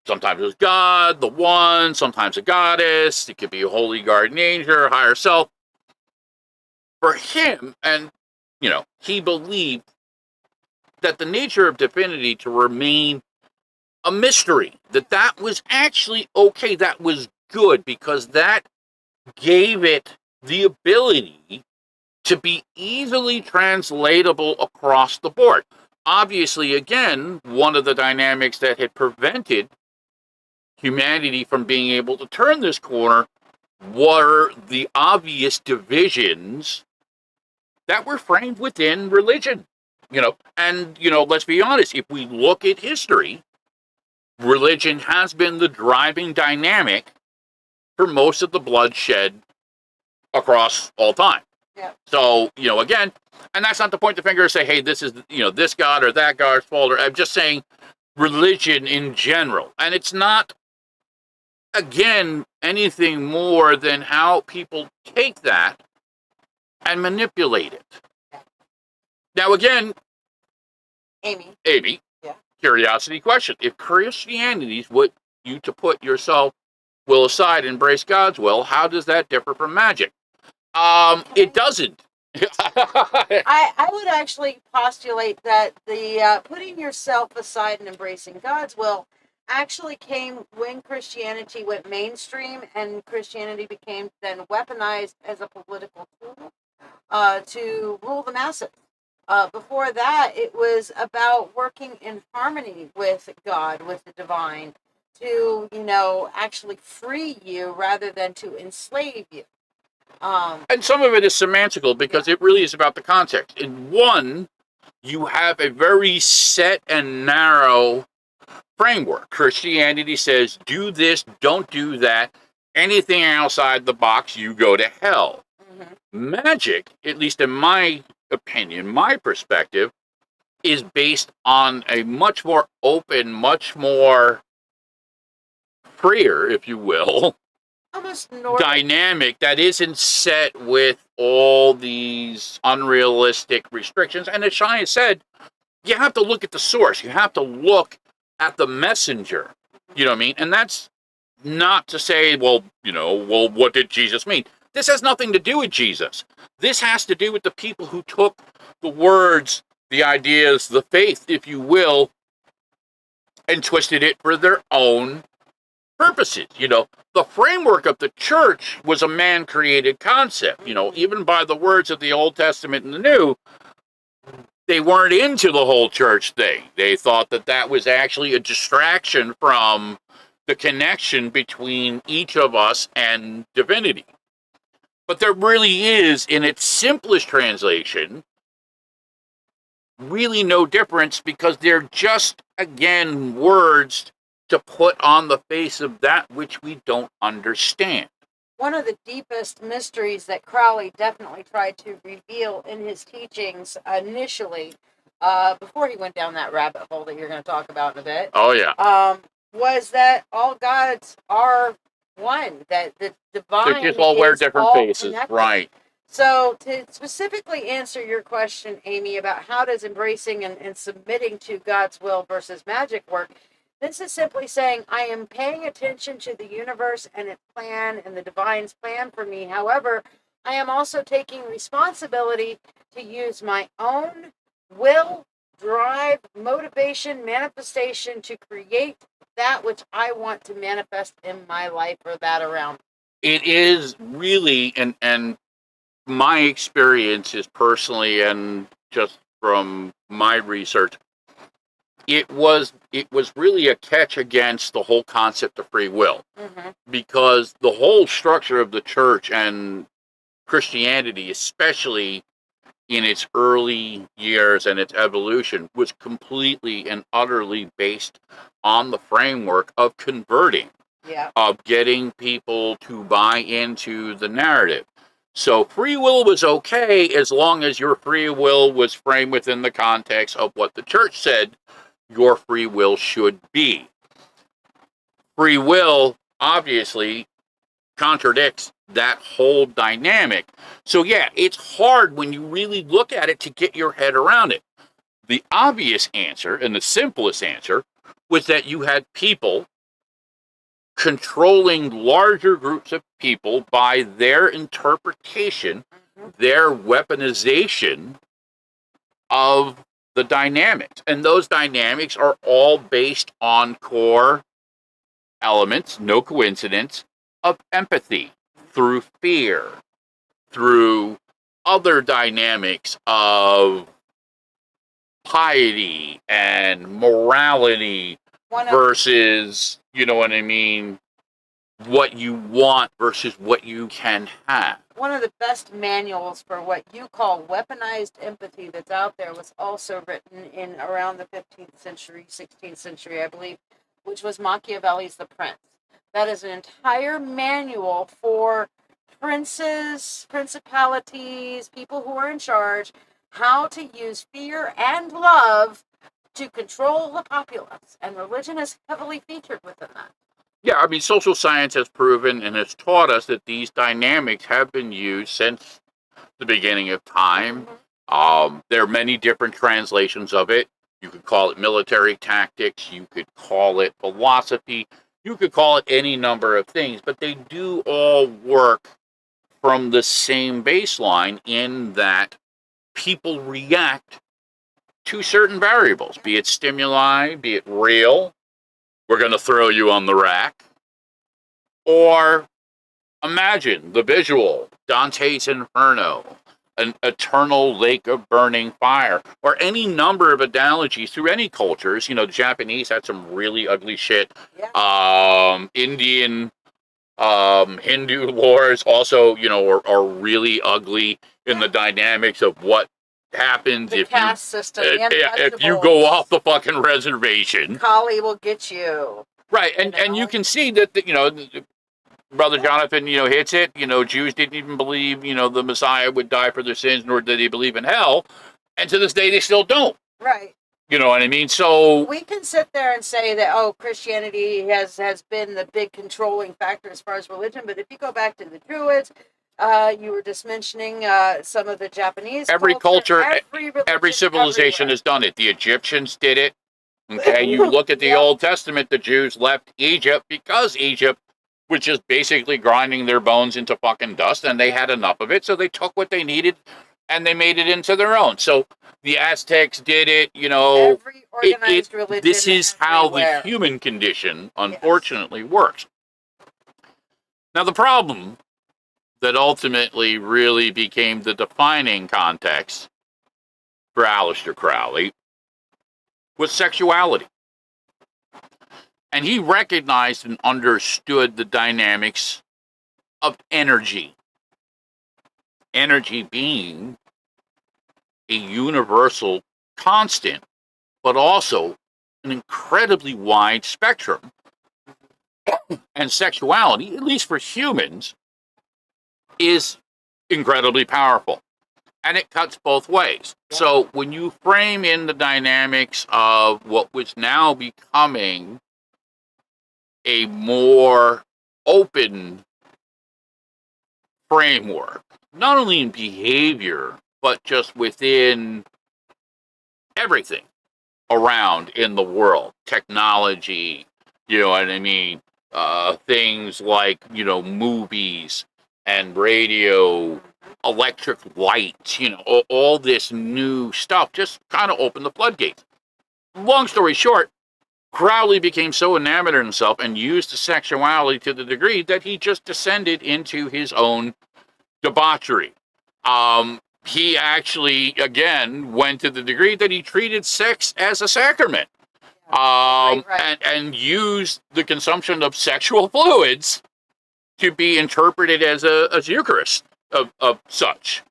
Speaker 1: Sometimes it was God, the one, sometimes a goddess. It could be a holy guardian angel, higher self. For him, and, he believed that the nature of divinity to remain a mystery, that was actually okay, that was good, because that gave it the ability to be easily translatable across the board. Obviously, again, one of the dynamics that had prevented humanity from being able to turn this corner were the obvious divisions that were framed within religion. And let's be honest, if we look at history, religion has been the driving dynamic for most of the bloodshed across all time.
Speaker 2: Yeah.
Speaker 1: So, again, and that's not to point the finger and say, hey, this is, this God or that God's fault. I'm just saying religion in general. And it's not, again, anything more than how people take that and manipulate it. Now, again,
Speaker 2: Amy.
Speaker 1: Yeah. Curiosity question. If Christianity is what you to put yourself will aside, embrace God's will, how does that differ from magic? It doesn't.
Speaker 2: I would actually postulate that the putting yourself aside and embracing God's will actually came when Christianity went mainstream and Christianity became then weaponized as a political tool to rule the masses. Before that, it was about working in harmony with God, with the divine, to, actually free you rather than to enslave you.
Speaker 1: And some of it is semantical because it really is about the context. In one, you have a very set and narrow framework. Christianity says, do this, don't do that. Anything outside the box, you go to hell. Mm-hmm. Magic, at least in my opinion, my perspective, is based on a much more open, much more freer, if you will,
Speaker 2: almost
Speaker 1: dynamic that isn't set with all these unrealistic restrictions. And as Shiya said, you have to look at the source. You have to look at the messenger. You know what I mean? And that's not to say, well, what did Jesus mean? This has nothing to do with Jesus. This has to do with the people who took the words, the ideas, the faith, if you will, and twisted it for their own purposes. The framework of the church was a man-created concept. Even by the words of the Old Testament and the New, they weren't into the whole church thing. They thought that was actually a distraction from the connection between each of us and divinity. But there really is, in its simplest translation, really no difference, because they're just, again, words to put on the face of that which we don't understand.
Speaker 2: one of the deepest mysteries that Crowley definitely tried to reveal in his teachings initially, before he went down that rabbit hole that you're going to talk about in a bit.
Speaker 1: Oh, yeah.
Speaker 2: Was that all gods are one, that the divine
Speaker 1: They just all wear
Speaker 2: is
Speaker 1: different
Speaker 2: all
Speaker 1: faces.
Speaker 2: connected.
Speaker 1: Right.
Speaker 2: So to specifically answer your question, Amy, about how does embracing and submitting to God's will versus magic work, this is simply saying I am paying attention to the universe and its plan and the divine's plan for me. However, I am also taking responsibility to use my own will, drive, motivation, manifestation to create that which I want to manifest in my life or that around me.
Speaker 1: It is really, and my experience is personally, and just from my research, it was really a catch against the whole concept of free will, because the whole structure of the church and Christianity, especially in its early years and its evolution, was completely and utterly based on the framework of converting, of getting people to buy into the narrative. So free will was okay as long as your free will was framed within the context of what the church said your free will should be. Free will, obviously, contradicts that whole dynamic. So yeah, it's hard when you really look at it to get your head around it. The obvious answer and the simplest answer was that you had people controlling larger groups of people by their interpretation, their weaponization of the dynamics. And those dynamics are all based on core elements, no coincidence, of empathy, through fear, through other dynamics of piety and morality versus, you know what I mean, what you want versus what you can have.
Speaker 2: One of the best manuals for what you call weaponized empathy that's out there was also written in around the 15th century, 16th century, I believe, which was Machiavelli's The Prince. That is an entire manual for princes, principalities, people who are in charge, how to use fear and love to control the populace. And religion is heavily featured within that.
Speaker 1: Yeah, I mean, social science has proven and has taught us that these dynamics have been used since the beginning of time. There are many different translations of it. You could call it military tactics. You could call it philosophy. You could call it any number of things, but they do all work from the same baseline in that people react to certain variables, be it stimuli, be it real, we're going to throw you on the rack, or imagine the visual, Dante's Inferno, an eternal lake of burning fire, or any number of analogies through any cultures. You know, the Japanese had some really ugly shit. Indian, Hindu lores also, you know, are really ugly in the dynamics of what happens
Speaker 2: the
Speaker 1: if
Speaker 2: caste system,
Speaker 1: if you go off the fucking reservation.
Speaker 2: Kali will get you.
Speaker 1: Right, and you can see that, you know, Brother Jonathan, you know, hits it. You know, Jews didn't even believe, you know, the Messiah would die for their sins, nor did they believe in hell. And to this day, they still don't.
Speaker 2: Right.
Speaker 1: You know what I mean? So
Speaker 2: we can sit there and say that, oh, Christianity has been the big controlling factor as far as religion. But if you go back to the Druids, you were just mentioning some of the Japanese
Speaker 1: every every civilization has done it. The Egyptians did it. Okay, you look at the Old Testament, the Jews left Egypt because Egypt was just basically grinding their bones into fucking dust, and they had enough of it, so they took what they needed and they made it into their own. So the Aztecs did it, you know.
Speaker 2: Every organized religion.
Speaker 1: This is how the human condition, unfortunately, works. Now, the problem that ultimately really became the defining context for Aleister Crowley was sexuality. And he recognized and understood the dynamics of energy. Energy being a universal constant, but also an incredibly wide spectrum. And sexuality, at least for humans, is incredibly powerful. And it cuts both ways.
Speaker 2: Yeah.
Speaker 1: So when you frame in the dynamics of what was now becoming a more open framework, not only in behavior, but just within everything around in the world, technology, you know what I mean? Things like, movies and radio, electric lights, all this new stuff just kind of opened the floodgates. Long story short, Crowley became so enamored of himself and used sexuality to the degree that he just descended into his own debauchery. He actually, again, went to the degree that he treated sex as a sacrament.
Speaker 2: Right.
Speaker 1: And used the consumption of sexual fluids to be interpreted as a Eucharist of such.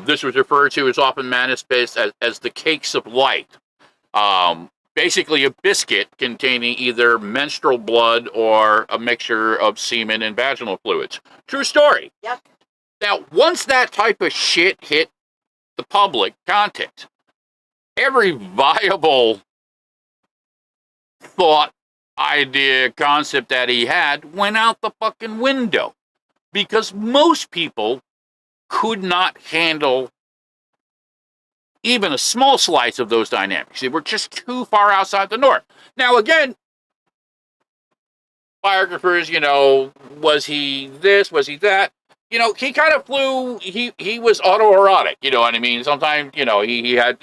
Speaker 1: This was referred to as often manifest as the cakes of light. Basically a biscuit containing either menstrual blood or a mixture of semen and vaginal fluids. True story.
Speaker 2: Yep.
Speaker 1: Now, once that type of shit hit the public content, every viable thought, idea, concept that he had went out the fucking window. Because most people could not handle even a small slice of those dynamics. They were just too far outside the norm. Now, again, biographers, was he this, was he that? He kind of flew, he was autoerotic, you know what I mean? Sometimes, he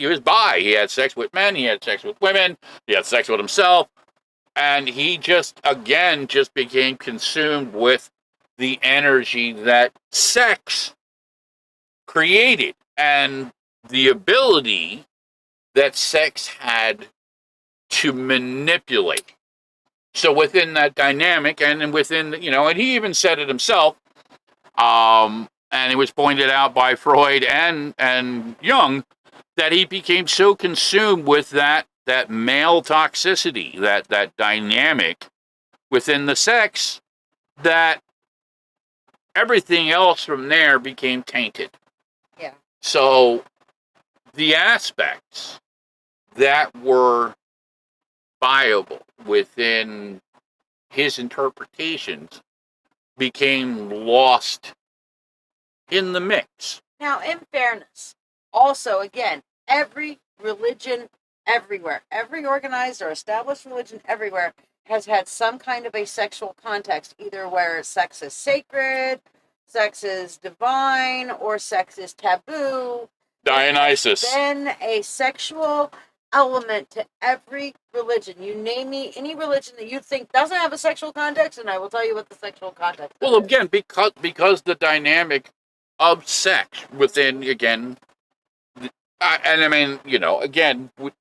Speaker 1: was bi, he had sex with men, he had sex with women, he had sex with himself, and he just became consumed with the energy that sex created and the ability that sex had to manipulate. So within that dynamic and within, and he even said it himself, and it was pointed out by Freud and Jung that he became so consumed with that male toxicity, that dynamic within the sex, that everything else from there became tainted.
Speaker 2: Yeah.
Speaker 1: So the aspects that were viable within his interpretations became lost in the mix.
Speaker 2: Now, in fairness, also, again, every religion everywhere, every organized or established religion everywhere has had some kind of a sexual context, either where sex is sacred, sex is divine, or sex is taboo.
Speaker 1: Dionysus.
Speaker 2: Then a sexual element to every religion. You name me any religion that you think doesn't have a sexual context, and I will tell you what the sexual context is.
Speaker 1: Well, again, because the dynamic of sex within, again, and I mean, again, would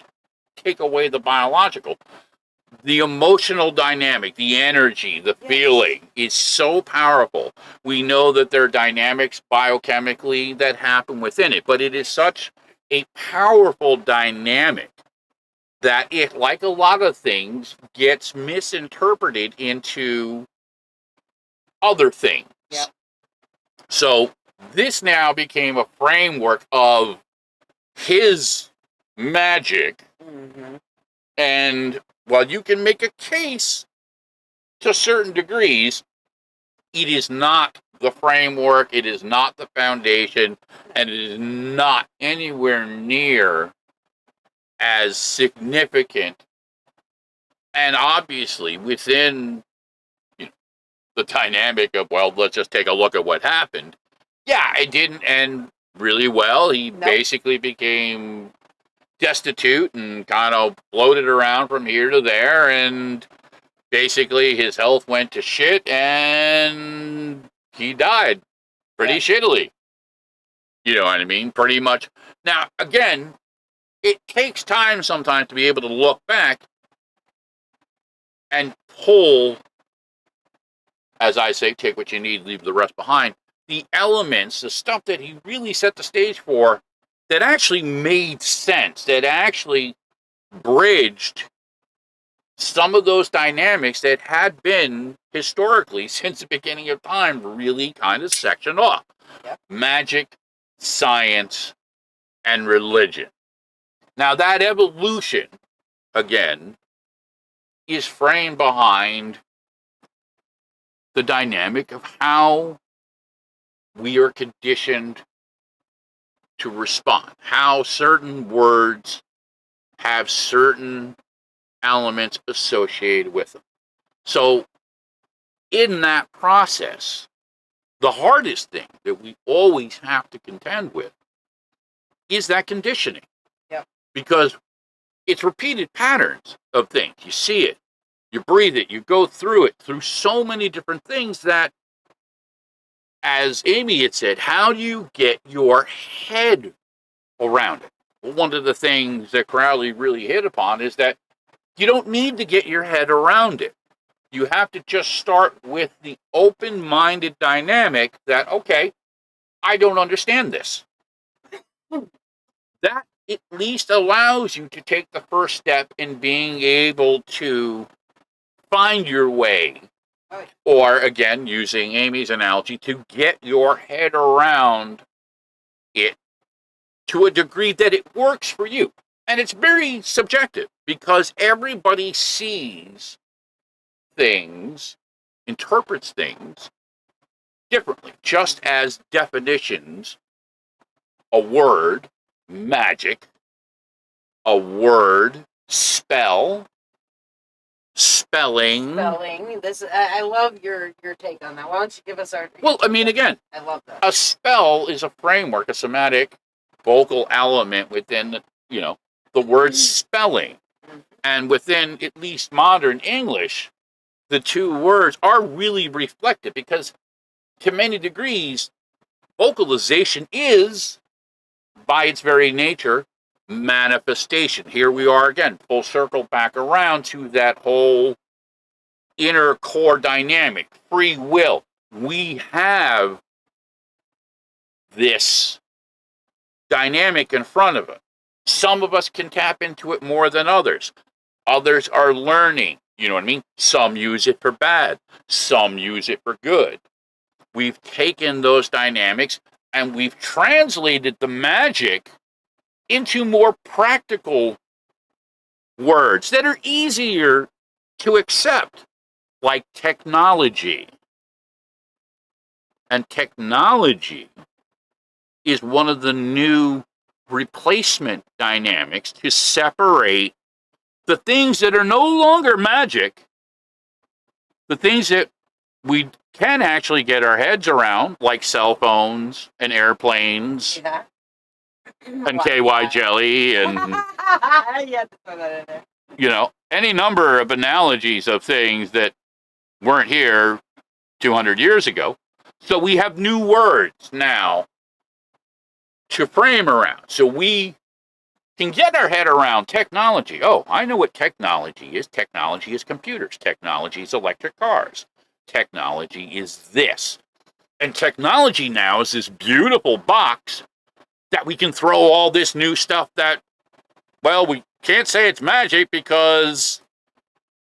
Speaker 1: take away the biological. The emotional dynamic, the energy, the feeling is so powerful. We know that there are dynamics biochemically that happen within it, but it is such a powerful dynamic that it, like a lot of things, gets misinterpreted into other things.
Speaker 2: Yep.
Speaker 1: So this now became a framework of his magic.
Speaker 2: Mm-hmm.
Speaker 1: And while you can make a case to certain degrees, it is not the framework, it is not the foundation, and it is not anywhere near as significant. And obviously, within the dynamic of, well, let's just take a look at what happened. Yeah, it didn't end really well. He basically became destitute and kind of floated around from here to there, and basically his health went to shit and he died pretty shittily. You know what I mean? Pretty much. Now, again, it takes time sometimes to be able to look back and pull, as I say, take what you need, leave the rest behind. The elements, the stuff that he really set the stage for, that actually made sense, that actually bridged some of those dynamics that had been historically, since the beginning of time, really kind of sectioned off.
Speaker 2: Yep.
Speaker 1: Magic, science, and religion. Now, that evolution, again, is framed behind the dynamic of how we are conditioned to respond, how certain words have certain elements associated with them. So, in that process, the hardest thing that we always have to contend with is that conditioning.
Speaker 2: Yep.
Speaker 1: Because it's repeated patterns of things. You see it, you breathe it, you go through it, through so many different things that, as Amy had said, how do you get your head around it? Well, one of the things that Crowley really hit upon is that you don't need to get your head around it. You have to just start with the open-minded dynamic that, okay, I don't understand this. That at least allows you to take the first step in being able to find your way, or again, using Amy's analogy, to get your head around it to a degree that it works for you. And it's very subjective because everybody sees things, interprets things differently, just as definitions, a word, magic, a word, spelling.
Speaker 2: This I love your take on that. Why don't you give us our?
Speaker 1: Well, I mean, again,
Speaker 2: I love that.
Speaker 1: A spell is a framework, a somatic vocal element within the word spelling, and within at least modern English, the two words are really reflected because, to many degrees, vocalization is, by its very nature, manifestation. Here we are again, full circle back around to that whole inner core dynamic, free will. We have this dynamic in front of us. Some of us can tap into it more than others. Others are learning, you know what I mean? Some use it for bad, some use it for good. We've taken those dynamics and we've translated the magic into more practical words that are easier to accept, like technology. And technology is one of the new replacement dynamics to separate the things that are no longer magic, the things that we can actually get our heads around, like cell phones and airplanes.
Speaker 2: Yeah.
Speaker 1: And KY jelly and any number of analogies of things that weren't here 200 years ago. So we have new words now to frame around. So we can get our head around technology. Oh, I know what technology is. Technology is computers. Technology is electric cars. Technology is this. And technology now is this beautiful box that we can throw all this new stuff that, well, we can't say it's magic because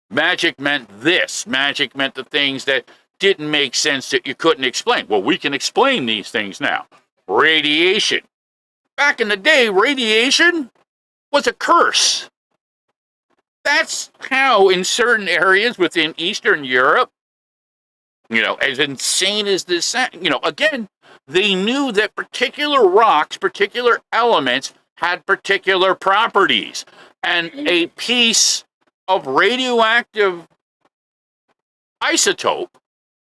Speaker 1: magic meant this. Magic meant the things that didn't make sense that you couldn't explain. Well, we can explain these things now. Radiation. Back in the day, radiation was a curse. That's how in certain areas within Eastern Europe, as insane as this, again, they knew that particular rocks, particular elements had particular properties. And a piece of radioactive isotope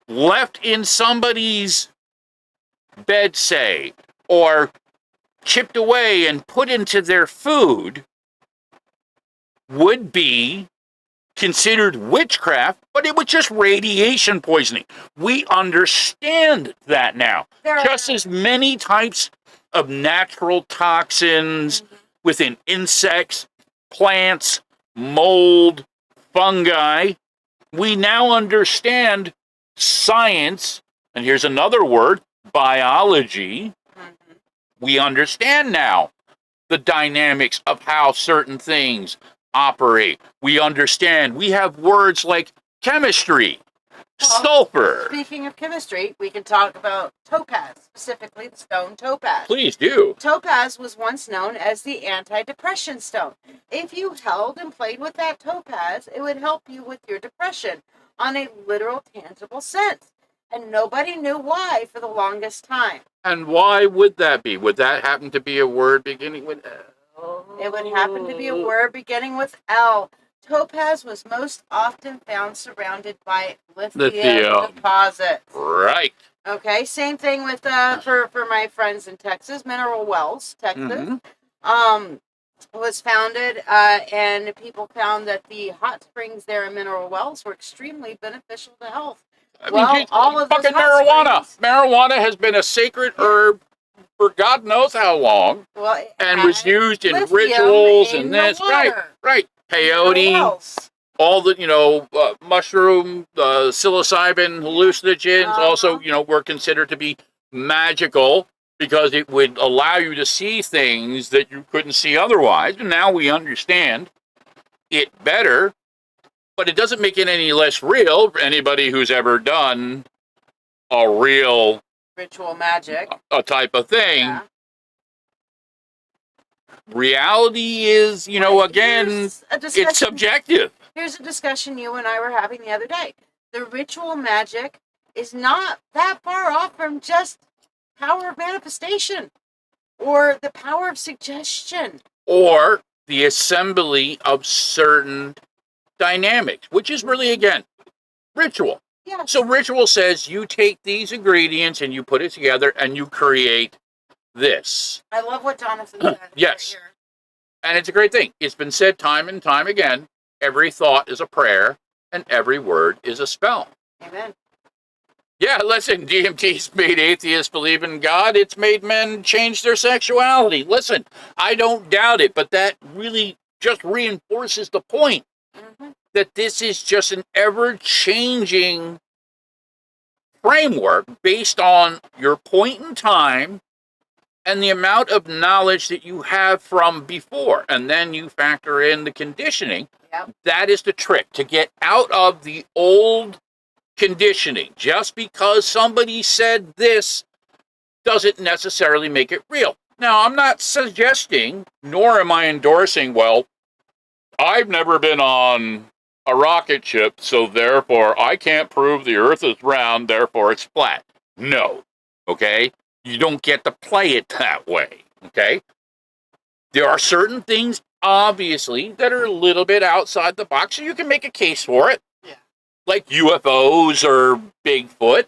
Speaker 1: left in somebody's bed, say, or chipped away and put into their food would be considered witchcraft, but it was just radiation poisoning. We understand that now. Just as many types of natural toxins within insects, plants, mold, fungi, we now understand science, and here's another word, biology. We understand now the dynamics of how certain things operate. We understand. We have words like chemistry, sulfur.
Speaker 2: Speaking of chemistry, we can talk about topaz, specifically the stone topaz.
Speaker 1: Please do.
Speaker 2: Topaz was once known as the anti-depression stone. If you held and played with that topaz, it would help you with your depression on a literal, tangible sense. And nobody knew why for the longest time.
Speaker 1: And why would that be? Would that happen to be a word beginning with L?
Speaker 2: It would happen to be a word beginning with L. Topaz was most often found surrounded by lithium deposits.
Speaker 1: Right.
Speaker 2: Okay, same thing with for my friends in Texas, Mineral Wells, Texas. Was founded, and people found that the hot springs there in Mineral Wells were extremely beneficial to health.
Speaker 1: I mean, all of fucking marijuana. Marijuana has been a sacred herb for God knows how long, and was used in rituals and this. Right. Peyote, all the mushroom, psilocybin hallucinogens, also were considered to be magical because it would allow you to see things that you couldn't see otherwise. And now we understand it better. But it doesn't make it any less real for anybody who's ever done a real
Speaker 2: ritual magic,
Speaker 1: a type of thing. Yeah. Reality is, again, it's subjective.
Speaker 2: Here's a discussion you and I were having the other day. The ritual magic is not that far off from just power of manifestation or the power of suggestion.
Speaker 1: Or the assembly of certain dynamics, which is really, again, ritual.
Speaker 2: Yeah.
Speaker 1: So ritual says you take these ingredients and you put it together and you create this.
Speaker 2: I love what Jonathan said.
Speaker 1: Yes.
Speaker 2: Right here.
Speaker 1: And it's a great thing. It's been said time and time again. Every thought is a prayer and every word is a spell.
Speaker 2: Amen.
Speaker 1: Yeah, listen, DMT's made atheists believe in God. It's made men change their sexuality. Listen, I don't doubt it, but that really just reinforces the point. That this is just an ever-changing framework based on your point in time and the amount of knowledge that you have from before. And then you factor in the conditioning.
Speaker 2: Yep.
Speaker 1: That is the trick, to get out of the old conditioning. Just because somebody said this doesn't necessarily make it real. Now, I'm not suggesting, nor am I endorsing, well, I've never been on a rocket ship, so therefore I can't prove the Earth is round, therefore it's flat. No, okay? You don't get to play it that way, okay? There are certain things, obviously, that are a little bit outside the box, so you can make a case for it.
Speaker 2: Yeah.
Speaker 1: Like UFOs or Bigfoot.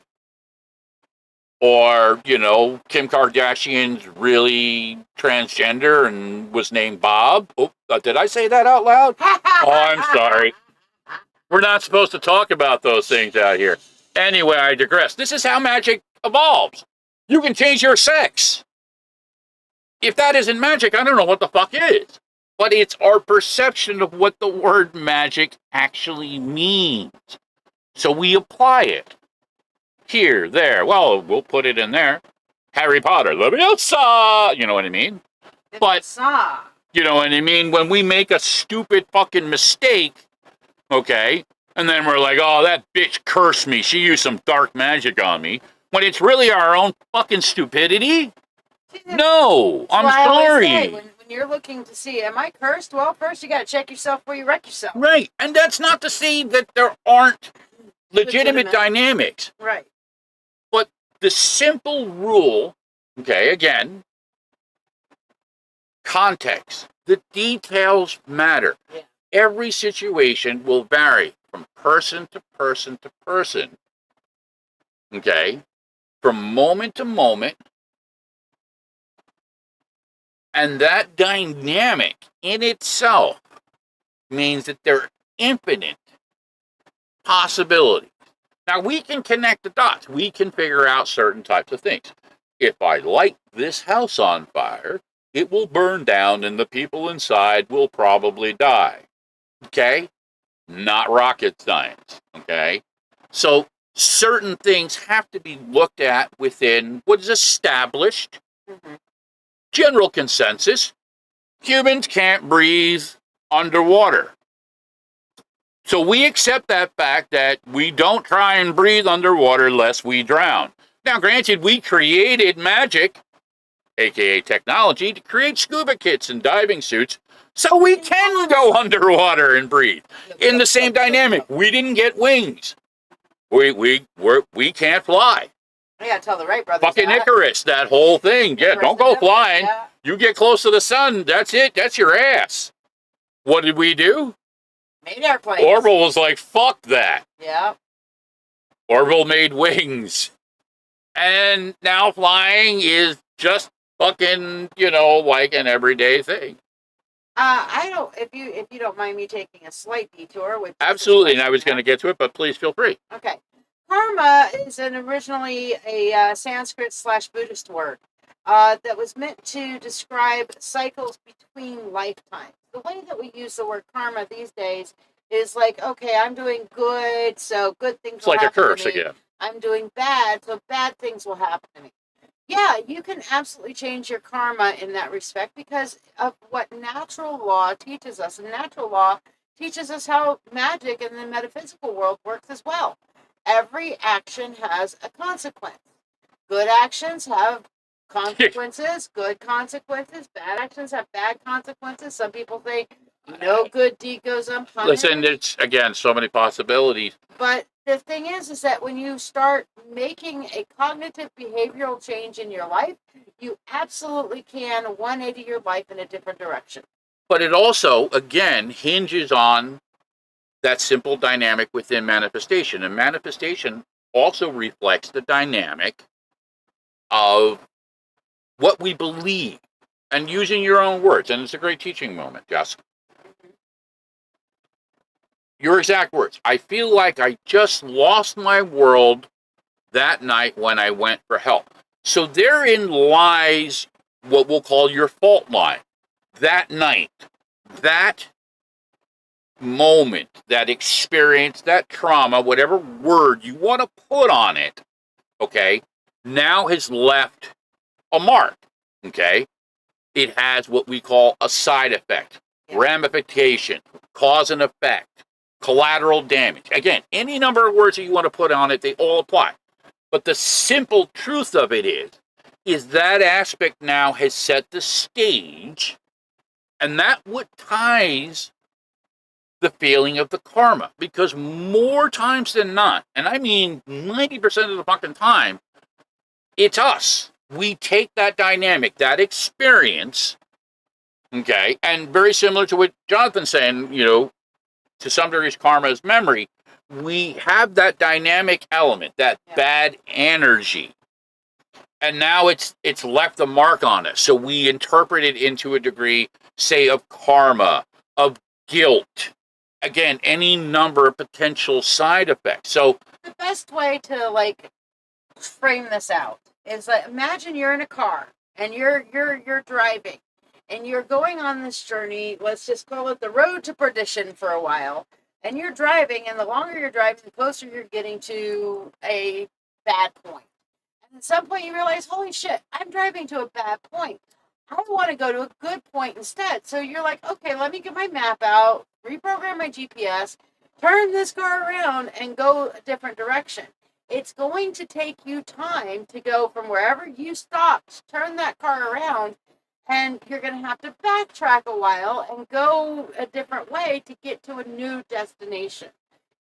Speaker 1: Or, Kim Kardashian's really transgender and was named Bob. Oh, did I say that out loud? Oh, I'm sorry. We're not supposed to talk about those things out here. Anyway, I digress. This is how magic evolves. You can change your sex. If that isn't magic, I don't know what the fuck is. But it's our perception of what the word magic actually means. So we apply it. Here, there. Well, we'll put it in there. Harry Potter, Leviosa. You know what I mean? But, you know what I mean? When we make a stupid fucking mistake, okay, and then we're like, oh, that bitch cursed me. She used some dark magic on me. When it's really our own fucking stupidity? No, I'm sorry.
Speaker 2: Say, when you're looking to see, am I cursed? Well, first you got to check yourself before you wreck yourself.
Speaker 1: Right. And that's not to say that there aren't legitimate dynamics.
Speaker 2: Right.
Speaker 1: But the simple rule, okay, again, context. The details matter.
Speaker 2: Yeah.
Speaker 1: Every situation will vary from person to person to person. Okay? From moment to moment. And that dynamic in itself means that there are infinite possibilities. Now, we can connect the dots. We can figure out certain types of things. If I light this house on fire, it will burn down and the people inside will probably die. Okay? Not rocket science. Okay? So, certain things have to be looked at within what is established. General consensus. Humans can't breathe underwater. So we accept that fact that we don't try and breathe underwater lest we drown. Now, granted, we created magic, aka technology, to create scuba kits and diving suits so we can go underwater and breathe. In the same dynamic, we didn't get wings. We can't fly.
Speaker 2: I gotta tell the Wright brothers.
Speaker 1: Fucking Icarus, that whole thing. Yeah, don't go flying. Yeah. You get close to the sun, that's it. That's your ass. What did we do?
Speaker 2: Made airplanes.
Speaker 1: Orville was like, fuck that.
Speaker 2: Yeah. Orville
Speaker 1: made wings. And now flying is just fucking, like an everyday thing.
Speaker 2: I don't. If you don't mind me taking a slight detour, which
Speaker 1: absolutely, and I was going to get to it, but please feel free.
Speaker 2: Okay, karma is originally a Sanskrit/Buddhist word that was meant to describe cycles between lifetimes. The way that we use the word karma these days is like, okay, I'm doing good, so good things.
Speaker 1: It's will like happen a curse to me. Again.
Speaker 2: I'm doing bad, so bad things will happen to me. Yeah, you can absolutely change your karma in that respect because of what natural law teaches us. And natural law teaches us how magic in the metaphysical world works as well. Every action has a consequence. Good actions have consequences, good consequences. Bad actions have bad consequences. Some people say no good deed goes unpunished.
Speaker 1: Listen, it's, again, so many possibilities.
Speaker 2: But the thing is that when you start making a cognitive behavioral change in your life, you absolutely can 180 your life in a different direction.
Speaker 1: But it also, again, hinges on that simple dynamic within manifestation. And manifestation also reflects the dynamic of what we believe. And using your own words, and it's a great teaching moment, Jess. Your exact words. I feel like I just lost my world that night when I went for help. So therein lies what we'll call your fault line. That night, that moment, that experience, that trauma, whatever word you want to put on it, okay, now has left a mark, okay? It has what we call a side effect, ramification, cause and effect, collateral damage. Again, any number of words that you want to put on it, they all apply. But the simple truth of it is that aspect now has set the stage, and that what ties the feeling of the karma. Because more times than not, and I mean 90% of the fucking time, it's us. We take that dynamic, that experience, okay, and very similar to what Jonathan's saying, to some degree, karma is memory. We have that dynamic element, that bad energy, and now it's left a mark on us. So we interpret it into a degree, say, of karma, of guilt. Again, any number of potential side effects. So
Speaker 2: the best way to frame this out is that imagine you're in a car and you're driving. And you're going on this journey, let's just call it the road to perdition for a while. And you're driving, and the longer you're driving, the closer you're getting to a bad point. And at some point you realize, holy shit, I'm driving to a bad point. I want to go to a good point instead. So you're like, okay, let me get my map out, reprogram my GPS, turn this car around, and go a different direction. It's going to take you time to go from wherever you stopped, turn that car around, and you're going to have to backtrack a while and go a different way to get to a new destination.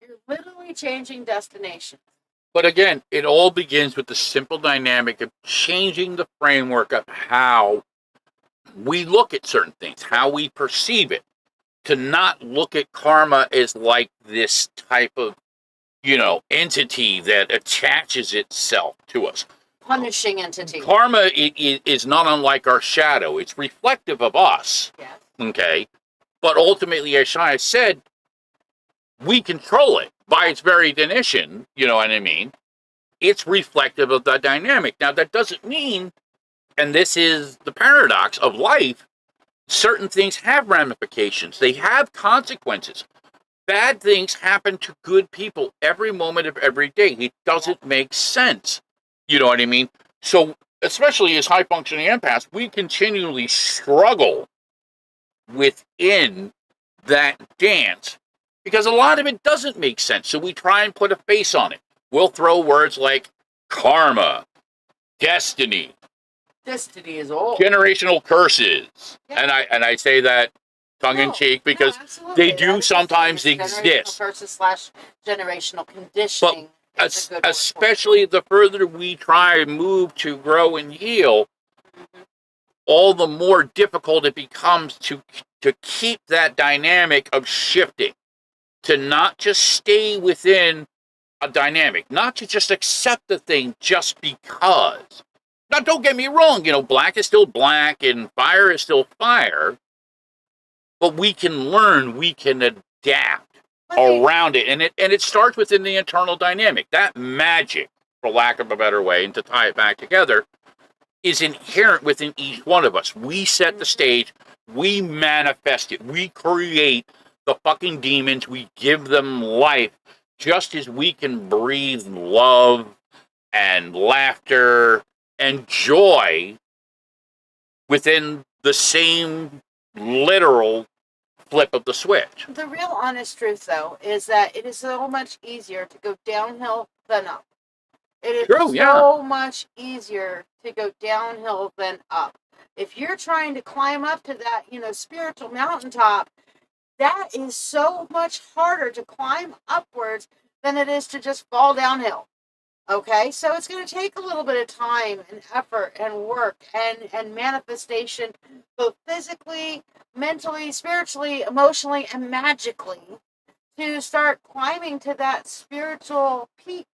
Speaker 2: You're literally changing destinations.
Speaker 1: But again, it all begins with the simple dynamic of changing the framework of how we look at certain things, how we perceive it. To not look at karma as like this type of, entity that attaches itself to us.
Speaker 2: Punishing entity.
Speaker 1: Karma is not unlike our shadow. It's reflective of us.
Speaker 2: Yes.
Speaker 1: Okay? But ultimately, as Shiya said, we control it by its very definition, you know what I mean? It's reflective of the dynamic. Now, that doesn't mean, and this is the paradox of life, certain things have ramifications. They have consequences. Bad things happen to good people every moment of every day. It doesn't make sense. You know what I mean? So, especially as high-functioning empaths, we continually struggle within that dance because a lot of it doesn't make sense. So we try and put a face on it. We'll throw words like karma, destiny.
Speaker 2: Destiny is old.
Speaker 1: Generational curses. Yeah. And I say that tongue in cheek because they do sometimes exist.
Speaker 2: Generational curses / generational conditioning.
Speaker 1: But especially the further we try and move to grow and heal, all the more difficult it becomes to keep that dynamic of shifting, to not just stay within a dynamic, not to just accept the thing just because. Now, don't get me wrong, black is still black and fire is still fire, but we can learn, we can adapt around it, and it starts within the internal dynamic. That magic, for lack of a better way, and to tie it back together, is inherent within each one of us. We set the stage, we manifest it, we create the fucking demons, we give them life, just as we can breathe love and laughter and joy within the same literal flip of the switch.
Speaker 2: The real honest truth, though, is that it is so much easier to go downhill than up. It is so much easier to go downhill than up. If you're trying to climb up to that, spiritual mountaintop, that is so much harder to climb upwards than it is to just fall downhill. Okay, so it's going to take a little bit of time and effort and work and manifestation, both physically, mentally, spiritually, emotionally, and magically, to start climbing to that spiritual peak.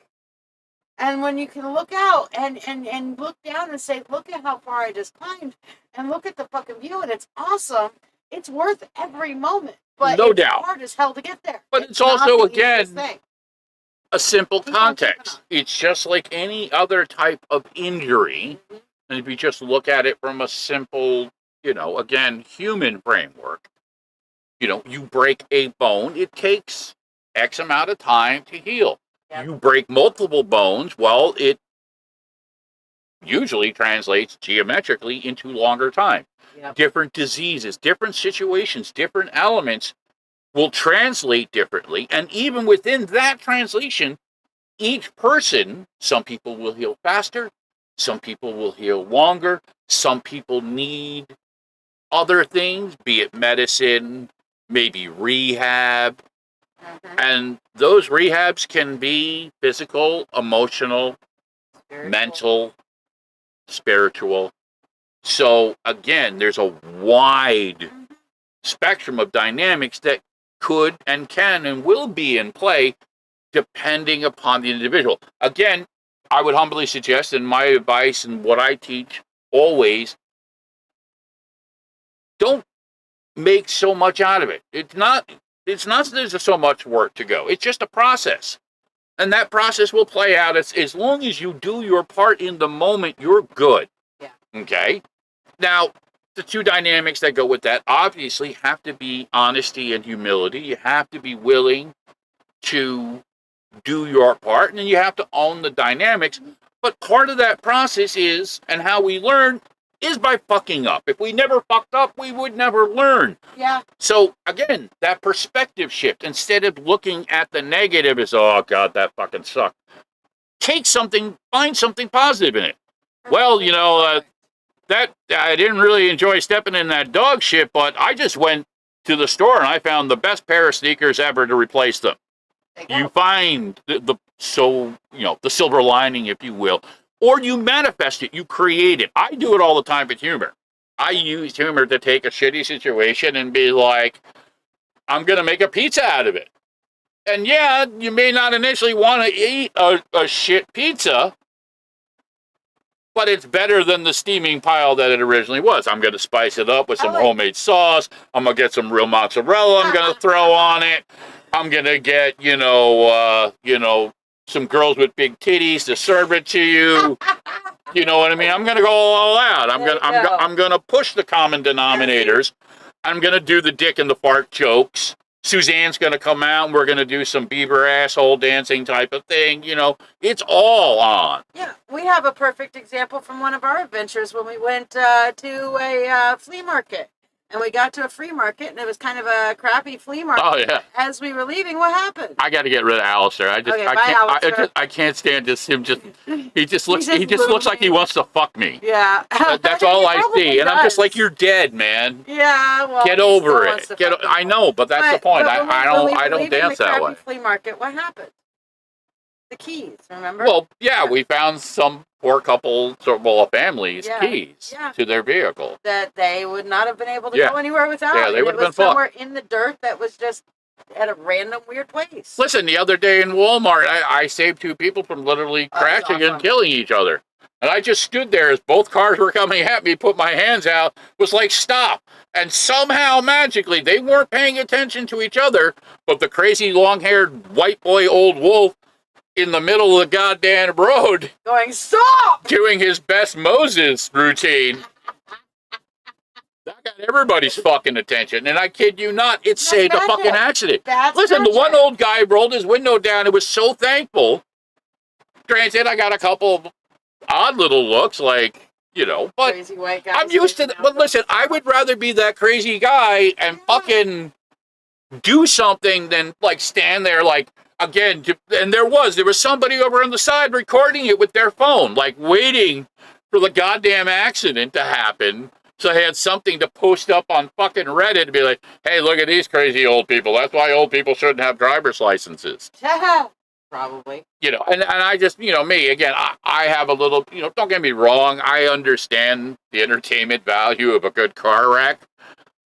Speaker 2: And when you can look out and look down and say, look at how far I just climbed, and look at the fucking view, and it's awesome, it's worth every moment. But
Speaker 1: no
Speaker 2: it's
Speaker 1: doubt.
Speaker 2: hard as hell to get there.
Speaker 1: But it's also, again, a simple context. It's just like any other type of injury. Mm-hmm. And if you just look at it from a simple, again, human framework, you break a bone, it takes X amount of time to heal. Yep. You break multiple bones, well, it usually translates geometrically into longer time. Yep. Different diseases, different situations, different elements will translate differently. And even within that translation, each person, some people will heal faster, some people will heal longer, some people need other things, be it medicine, maybe rehab. Mm-hmm. And those rehabs can be physical, emotional, mental, spiritual. So again, there's a wide spectrum of dynamics that could and can and will be in play depending upon the individual. Again, I would humbly suggest, and my advice and what I teach always, don't make so much out of it. It's not that there's so much work to go. It's just a process. And that process will play out as long as you do your part in the moment, you're good. Yeah. Okay? Now, the two dynamics that go with that obviously have to be honesty and humility. You have to be willing to do your part, and then you have to own the dynamics. But part of that process is, and how we learn, is by fucking up. If we never fucked up, we would never learn. Yeah. So, again, that perspective shift, instead of looking at the negative as, oh, God, that fucking sucked. Take something, find something positive in it. Well, that I didn't really enjoy stepping in that dog shit, but I just went to the store and I found the best pair of sneakers ever to replace them. You find the silver lining, if you will, or you manifest it, you create it. I do it all the time with humor. I use humor to take a shitty situation and be like, I'm going to make a pizza out of it. And yeah, you may not initially want to eat a shit pizza, but it's better than the steaming pile that it originally was. I'm going to spice it up with some homemade sauce. I'm going to get some real mozzarella I'm going to throw on it. I'm going to get, some girls with big titties to serve it to you. You know what I mean? I'm going to go all out. I'm going to push the common denominators. I'm going to do the dick and the fart jokes. Suzanne's going to come out and we're going to do some beaver asshole dancing type of thing. It's all on.
Speaker 2: Yeah, we have a perfect example from one of our adventures when we went to a flea market. and we got to a flea market, and it was kind of a crappy flea market.
Speaker 1: Oh yeah.
Speaker 2: As we were leaving, what happened?
Speaker 1: I got to get rid of Alistair. I
Speaker 2: Okay,
Speaker 1: I
Speaker 2: bye,
Speaker 1: can't.
Speaker 2: Alistair.
Speaker 1: I can't stand this. He just looks.
Speaker 2: just
Speaker 1: He just looks like he wants to fuck me.
Speaker 2: Yeah.
Speaker 1: That's all
Speaker 2: He
Speaker 1: I
Speaker 2: probably
Speaker 1: see, and I'm just
Speaker 2: does.
Speaker 1: like, you're dead, man.
Speaker 2: Yeah, well,
Speaker 1: Get
Speaker 2: he
Speaker 1: over
Speaker 2: still wants
Speaker 1: it.
Speaker 2: to fuck
Speaker 1: I
Speaker 2: you.
Speaker 1: know, but that's the point.
Speaker 2: But when
Speaker 1: I
Speaker 2: we were
Speaker 1: don't dance
Speaker 2: leaving the
Speaker 1: that way.
Speaker 2: crappy flea market, what happened? The keys, remember?
Speaker 1: Well, yeah, we found some poor couple, a family's keys to their vehicle.
Speaker 2: That they would not have been able to go anywhere without.
Speaker 1: Yeah, they would have been
Speaker 2: somewhere in the dirt that was just at a random weird place.
Speaker 1: Listen, the other day in Walmart, I saved 2 people from literally crashing and killing each other. And I just stood there as both cars were coming at me, put my hands out, was like, stop. And somehow, magically, they weren't paying attention to each other, but the crazy long-haired white boy old wolf in the middle of the goddamn road
Speaker 2: going, stop!
Speaker 1: Doing his best Moses routine. That got everybody's fucking attention. And I kid you not, it saved a fucking accident. Listen, the one old guy rolled his window down and was so thankful. Granted, I got a couple of odd little looks, like, you know, but
Speaker 2: crazy white guy
Speaker 1: I'm used to that. But listen, I would rather be that crazy guy and fucking do something than, like, stand there, like, again, and there was somebody over on the side recording it with their phone, like waiting for the goddamn accident to happen. So they had something to post up on fucking Reddit to be like, hey, look at these crazy old people. That's why old people shouldn't have driver's licenses.
Speaker 2: Probably.
Speaker 1: You know, and I just, you know, me, again, I have a little, you know, don't get me wrong. I understand the entertainment value of a good car wreck.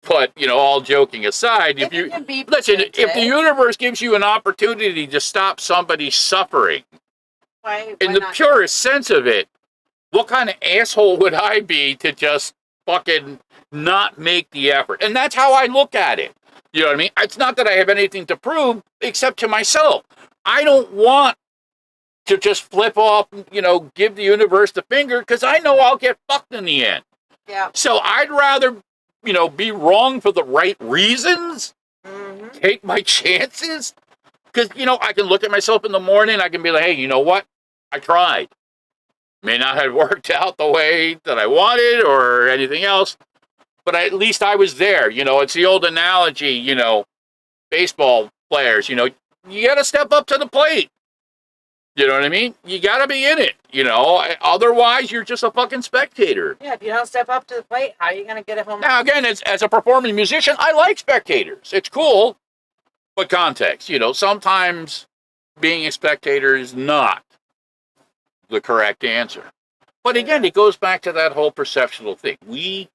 Speaker 1: But, you know, all joking aside, if the universe gives you an opportunity to stop somebody suffering,
Speaker 2: why
Speaker 1: in the purest sense of it, what kind of asshole would I be to just fucking not make the effort? And that's how I look at it. You know what I mean? It's not that I have anything to prove except to myself. I don't want to just flip off, you know, give the universe the finger, because I know I'll get fucked in the end.
Speaker 2: Yeah.
Speaker 1: So I'd rather, you know, be wrong for the right reasons, take my chances, because, you know, I can look at myself in the morning, I can be like, hey, you know what? I tried. May not have worked out the way that I wanted or anything else, but at least I was there. You know, it's the old analogy, you know, baseball players, you know, you got to step up to the plate. You know what I mean? You got to be in it, you know. Otherwise, you're just a fucking spectator.
Speaker 2: Yeah, if you don't step up to the plate, how are you going to get it home?
Speaker 1: Now, again, as a performing musician, I like spectators. It's cool, but context. You know, sometimes being a spectator is not the correct answer. But again, it goes back to that whole perceptual thing. We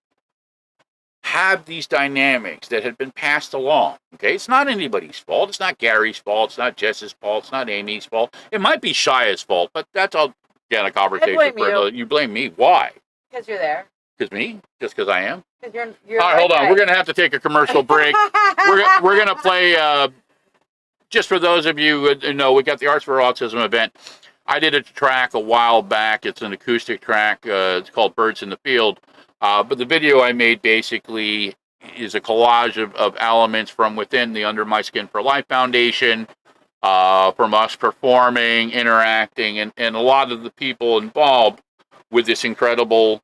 Speaker 1: have these dynamics that have been passed along. Okay, it's not anybody's fault. It's not Gary's fault. It's not Jess's fault. It's not Amy's fault. It might be Shia's fault, but that's all. Again, a conversation for another. You blame me. Why?
Speaker 2: Because you're there.
Speaker 1: Because me? Just because I am?
Speaker 2: Because you're
Speaker 1: all right, hold on. We're going to have to take a commercial break. we're going to play, just for those of you who know, we got the Arts for Autism event. I did a track a while back. It's an acoustic track. It's called Birds in the Field. But the video I made basically is a collage of elements from within the Under My Skin for Life Foundation, from us performing, interacting, and a lot of the people involved with this incredible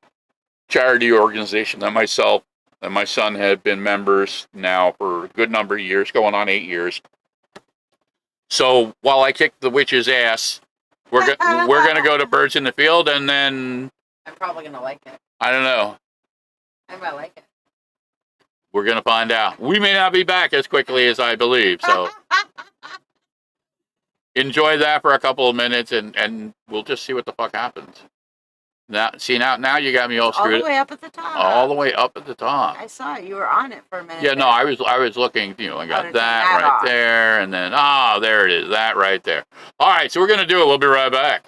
Speaker 1: charity organization that myself and my son have been members now for a good number of years, going on 8 years. So while I kick the witch's ass, we're going to go to Birds in the Field, and then
Speaker 2: I'm probably going to like it.
Speaker 1: I don't know.
Speaker 2: I might like it.
Speaker 1: We're going to find out. We may not be back as quickly as I believe, so enjoy that for a couple of minutes, and we'll just see what the fuck happens. Now you got me all screwed.
Speaker 2: All the way up at the top.
Speaker 1: All the way up at the top.
Speaker 2: I saw it. You were on it for a minute.
Speaker 1: Yeah, no, I was looking, you know, I got that right there, and then, there it is, that right there. All right, so we're going to do it. We'll be right back.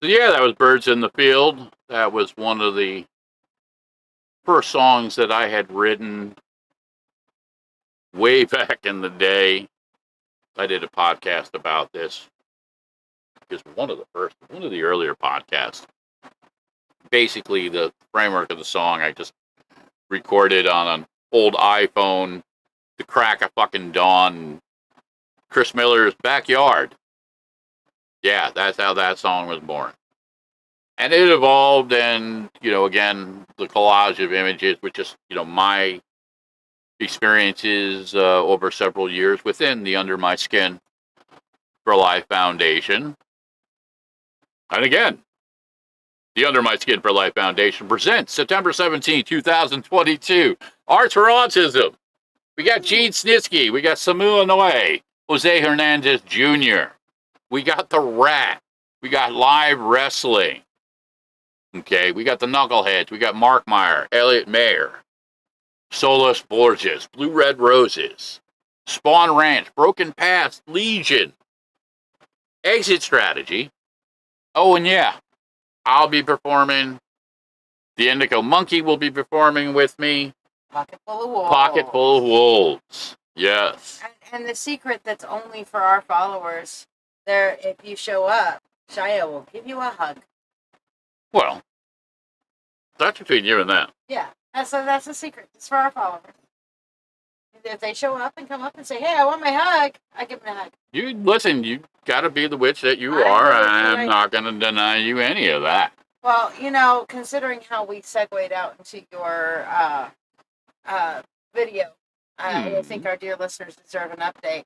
Speaker 1: So yeah, that was Birds in the Field. That was one of the first songs that I had written way back in the day. I did a podcast about this. Just one of the earlier podcasts. Basically, the framework of the song I just recorded on an old iPhone, the crack of fucking dawn, Chris Miller's backyard. Yeah, that's how that song was born. And it evolved, and, again, the collage of images, which just, my experiences over several years within the Under My Skin for Life Foundation. And again, the Under My Skin for Life Foundation presents September 17, 2022, Arts for Autism. We got Gene Snitsky, we got Samu Anoy, Jose Hernandez Jr., we got The Rat, we got live wrestling. Okay, we got the Knuckleheads, we got Mark Meyer, Elliot Mayer, Solus Borges, Blue Red Roses, Spawn Ranch, Broken Paths, Legion, Exit Strategy. Oh, and yeah, I'll be performing. The Indigo Monkey will be performing with me.
Speaker 2: Pocket Full of Wolves.
Speaker 1: Pocket Full of Wolves. Yes.
Speaker 2: And the secret that's only for our followers, if you show up, Shiya will give you a hug.
Speaker 1: Well, that's between you and them.
Speaker 2: Yeah, that's the secret. It's for our followers. If they show up and come up and say, "Hey, I want my hug," I give them a hug.
Speaker 1: You listen. You got to be the witch that you are. I'm not going to deny you any of that.
Speaker 2: Well, considering how we segued out into your video, I think our dear listeners deserve an update.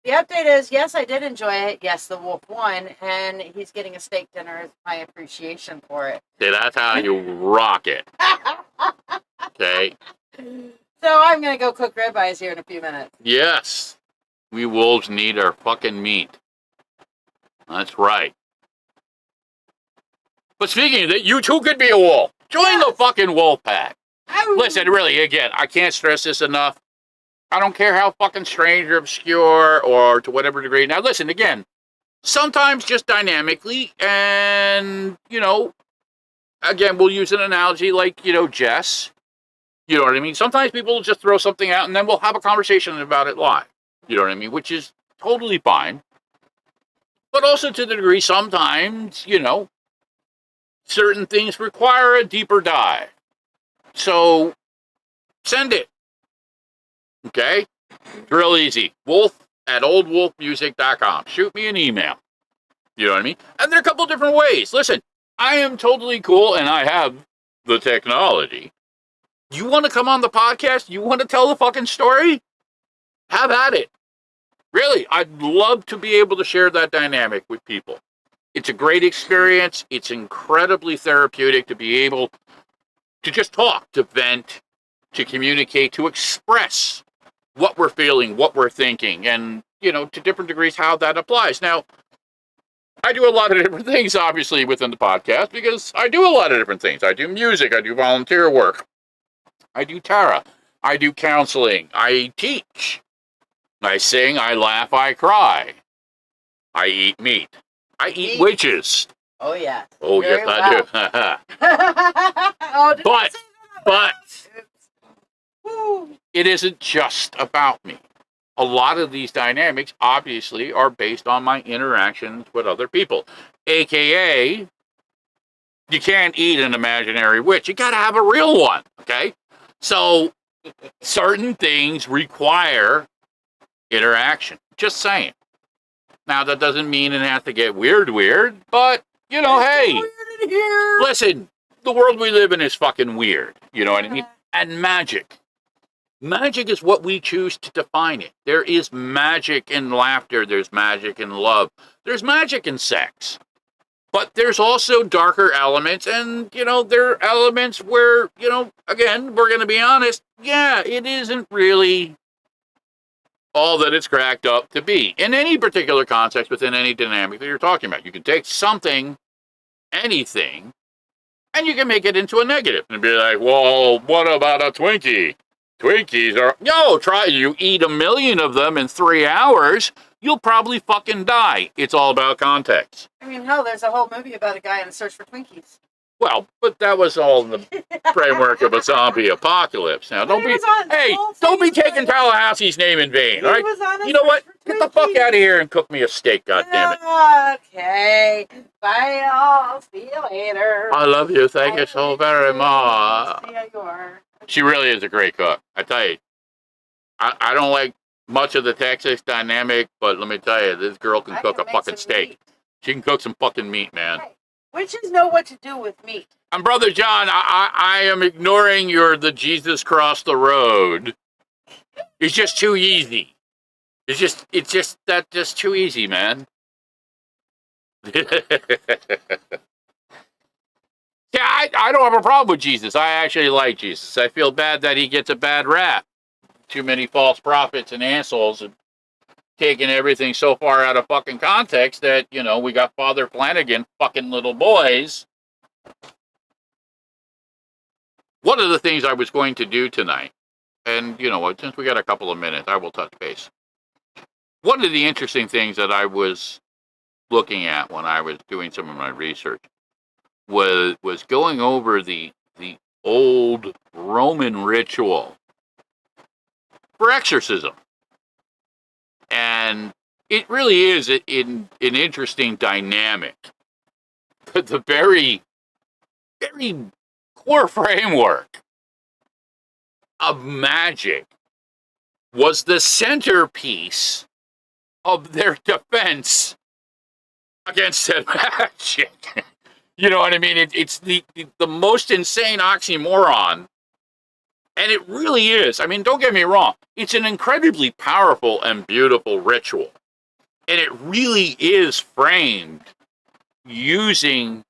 Speaker 2: The update is, yes, I did enjoy it. Yes, the wolf won, and he's getting a steak dinner as my appreciation for it.
Speaker 1: See, that's how you rock it. Okay.
Speaker 2: So I'm going to go cook ribeyes here in a few minutes.
Speaker 1: Yes. We wolves need our fucking meat. That's right. But speaking of that, you too could be a wolf. Join the fucking wolf pack. Listen, really, again, I can't stress this enough. I don't care how fucking strange or obscure or to whatever degree. Now, listen, again, sometimes just dynamically, and, again, we'll use an analogy like, Jess. You know what I mean? Sometimes people will just throw something out and then we'll have a conversation about it live. You know what I mean? Which is totally fine. But also to the degree sometimes, certain things require a deeper dive. So, send it. Okay? It's real easy. wolf@oldwolfmusic.com. Shoot me an email. You know what I mean? And there are a couple different ways. Listen, I am totally cool and I have the technology. You want to come on the podcast? You want to tell the fucking story? Have at it. Really, I'd love to be able to share that dynamic with people. It's a great experience. It's incredibly therapeutic to be able to just talk, to vent, to communicate, to express what we're feeling, what we're thinking, and, to different degrees how that applies. Now, I do a lot of different things, obviously, within the podcast, because I do a lot of different things. I do music. I do volunteer work. I do tarot. I do counseling. I teach. I sing. I laugh. I cry. I eat meat. I eat witches.
Speaker 2: Oh, yeah.
Speaker 1: Oh,
Speaker 2: very
Speaker 1: yes,
Speaker 2: well.
Speaker 1: I do. But it isn't just about me. A lot of these dynamics, obviously, are based on my interactions with other people. AKA, you can't eat an imaginary witch. You got to have a real one, okay? So, certain things require interaction. Just saying. Now, that doesn't mean it has to get weird, but, hey, listen, the world we live in is fucking weird. You know what I mean? And magic. Magic is what we choose to define it. There is magic in laughter. There's magic in love. There's magic in sex. But there's also darker elements, and, there are elements where, again, we're going to be honest, yeah, it isn't really all that it's cracked up to be. In any particular context, within any dynamic that you're talking about, you can take something, anything, and you can make it into a negative. And be like, well, what about a Twinkie? Twinkies are, try, you eat 1,000,000 of them in 3 hours, you'll probably fucking die. It's all about context.
Speaker 2: I mean, hell, there's a whole movie about a guy in search for Twinkies.
Speaker 1: Well, but that was all in the framework of a zombie apocalypse. Now, don't be taking Tallahassee's name in vain, all right? You know what? Get the fuck out of here and cook me a steak, goddammit.
Speaker 2: Okay. Bye, all. See you later.
Speaker 1: I love you. Thank you so very much.
Speaker 2: See how you are.
Speaker 1: She really is a great cook. I tell you, I don't like much of the Texas dynamic, but let me tell you, this girl can cook a fucking steak.
Speaker 2: Meat.
Speaker 1: She can cook some fucking meat, man.
Speaker 2: Hey, witches know what to do with meat.
Speaker 1: And Brother John, I am ignoring the Jesus crossed the road. It's just too easy. It's just too easy, man. Yeah, I don't have a problem with Jesus. I actually like Jesus. I feel bad that he gets a bad rap. Too many false prophets and assholes have taken everything so far out of fucking context that, we got Father Flanagan fucking little boys. One of the things I was going to do tonight, and since we got a couple of minutes, I will touch base. One of the interesting things that I was looking at when I was doing some of my research was going over the old Roman ritual for exorcism. And it really is an interesting dynamic. But the very, very core framework of magic was the centerpiece of their defense against said magic. You know what I mean? It's the most insane oxymoron. And it really is. I mean, don't get me wrong. It's an incredibly powerful and beautiful ritual. And it really is framed using,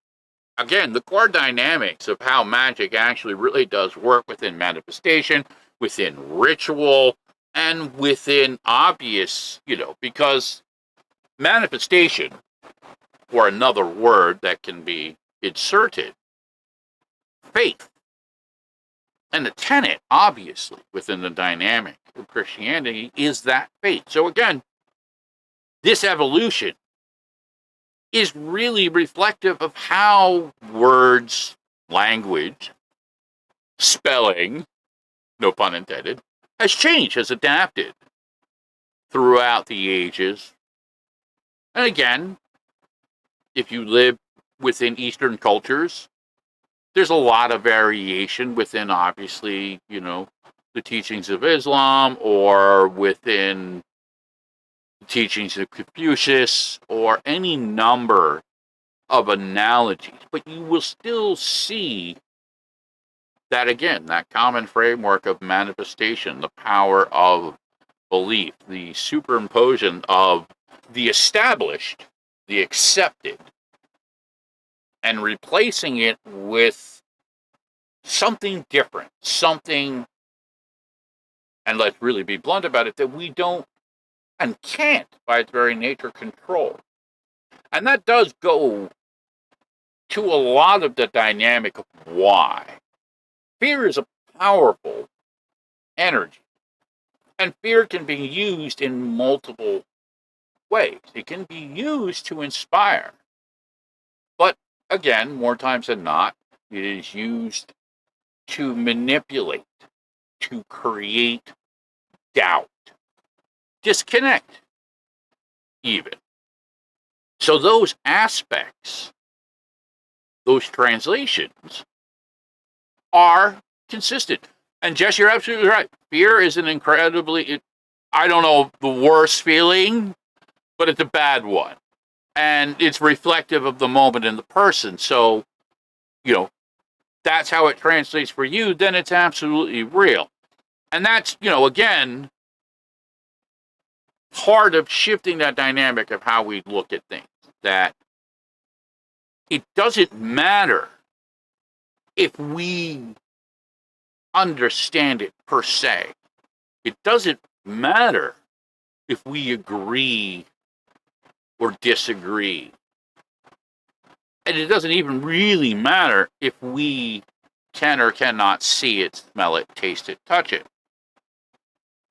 Speaker 1: again, the core dynamics of how magic actually really does work within manifestation, within ritual, and within obvious, because manifestation, or another word that can be inserted, faith. And the tenet, obviously, within the dynamic of Christianity is that faith. So again, this evolution is really reflective of how words, language, spelling, no pun intended, has changed, has adapted throughout the ages. And again, if you live within Eastern cultures, there's a lot of variation within, obviously, the teachings of Islam, or within the teachings of Confucius, or any number of analogies. But you will still see that, again, that common framework of manifestation, the power of belief, the superimposition of the established, the accepted, and replacing it with something different, something, and let's really be blunt about it, that we don't and can't, by its very nature, control. And that does go to a lot of the dynamic of why. Fear is a powerful energy, and fear can be used in multiple ways. It can be used to inspire, but again, more times than not, it is used to manipulate, to create doubt, disconnect, even. So those aspects, those translations, are consistent. And Jess, you're absolutely right. Fear is an incredibly, I don't know, the worst feeling, but it's a bad one. And it's reflective of the moment and the person. So, that's how it translates for you, then it's absolutely real. And that's, again, part of shifting that dynamic of how we look at things. That it doesn't matter if we understand it per se. It doesn't matter if we agree or disagree. And it doesn't even really matter if we can or cannot see it, smell it, taste it, touch it.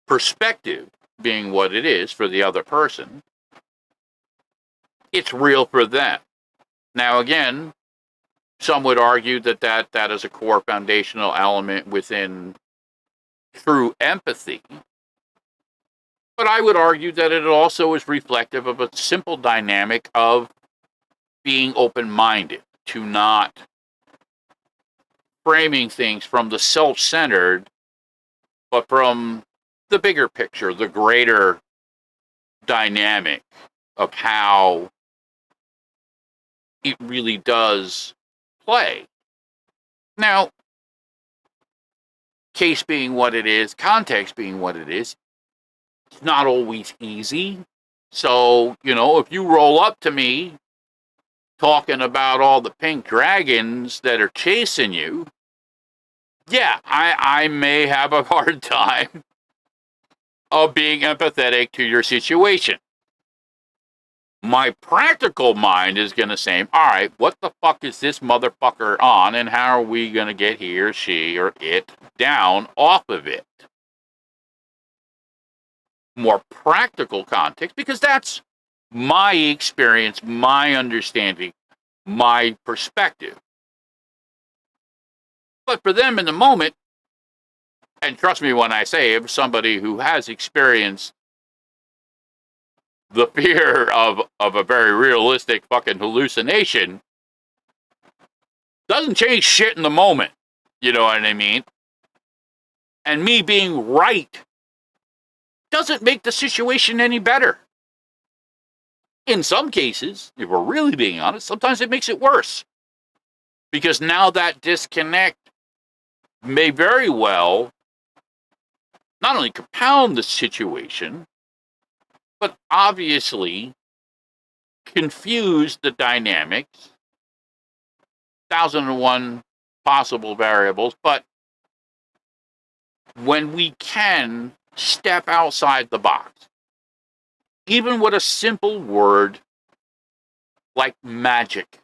Speaker 1: perspective being what it is for the other person, it's real for them. Now, again, some would argue that is a core foundational element within true empathy. But I would argue that it also is reflective of a simple dynamic of being open-minded, to not framing things from the self-centered, but from the bigger picture, the greater dynamic of how it really does play. Now, case being what it is, context being what it is, it's not always easy. So, if you roll up to me talking about all the pink dragons that are chasing you, yeah, I may have a hard time of being empathetic to your situation. My practical mind is going to say, all right, what the fuck is this motherfucker on, and how are we going to get he or she or it down off of it? More practical context, because that's my experience, my understanding, my perspective. But for them in the moment, and trust me when I say it, somebody who has experienced the fear of a very realistic fucking hallucination, doesn't change shit in the moment. You know what I mean? And me being right doesn't make the situation any better. In some cases, if we're really being honest, sometimes it makes it worse. Because now that disconnect may very well not only compound the situation, but obviously confuse the dynamics. 1,001 possible variables, but when we can step outside the box, even with a simple word like magic,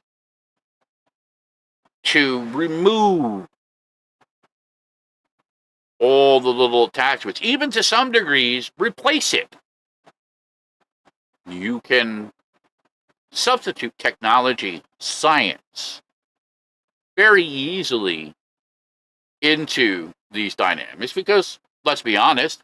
Speaker 1: to remove all the little attachments, even to some degrees, replace it. You can substitute technology, science, very easily into these dynamics because, let's be honest,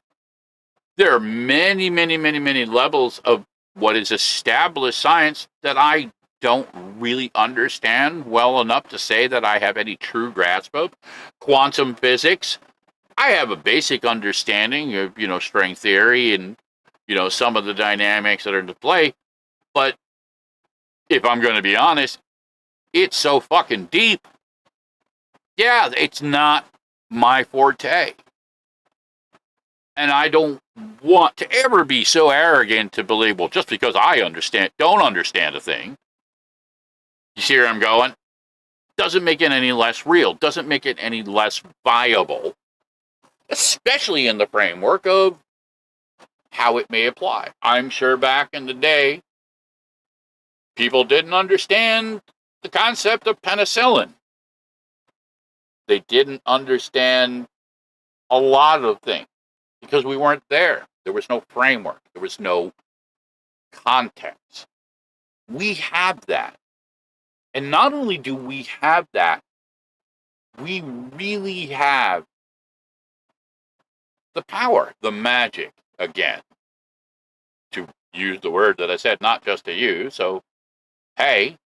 Speaker 1: there are many, many, many, many levels of what is established science that I don't really understand well enough to say that I have any true grasp of. Quantum physics, I have a basic understanding of, string theory and, some of the dynamics that are into play. But if I'm going to be honest, it's so fucking deep. Yeah, it's not my forte. And I don't want to ever be so arrogant to believe, well, just because I don't understand a thing, you see where I'm going? Doesn't make it any less real, doesn't make it any less viable, especially in the framework of how it may apply. I'm sure back in the day, people didn't understand the concept of penicillin. They didn't understand a lot of things because we weren't there. There was no framework. There was no context. We have that. And not only do we have that, we really have the power, the magic, again, to use the word that I said, not just to you. So, hey,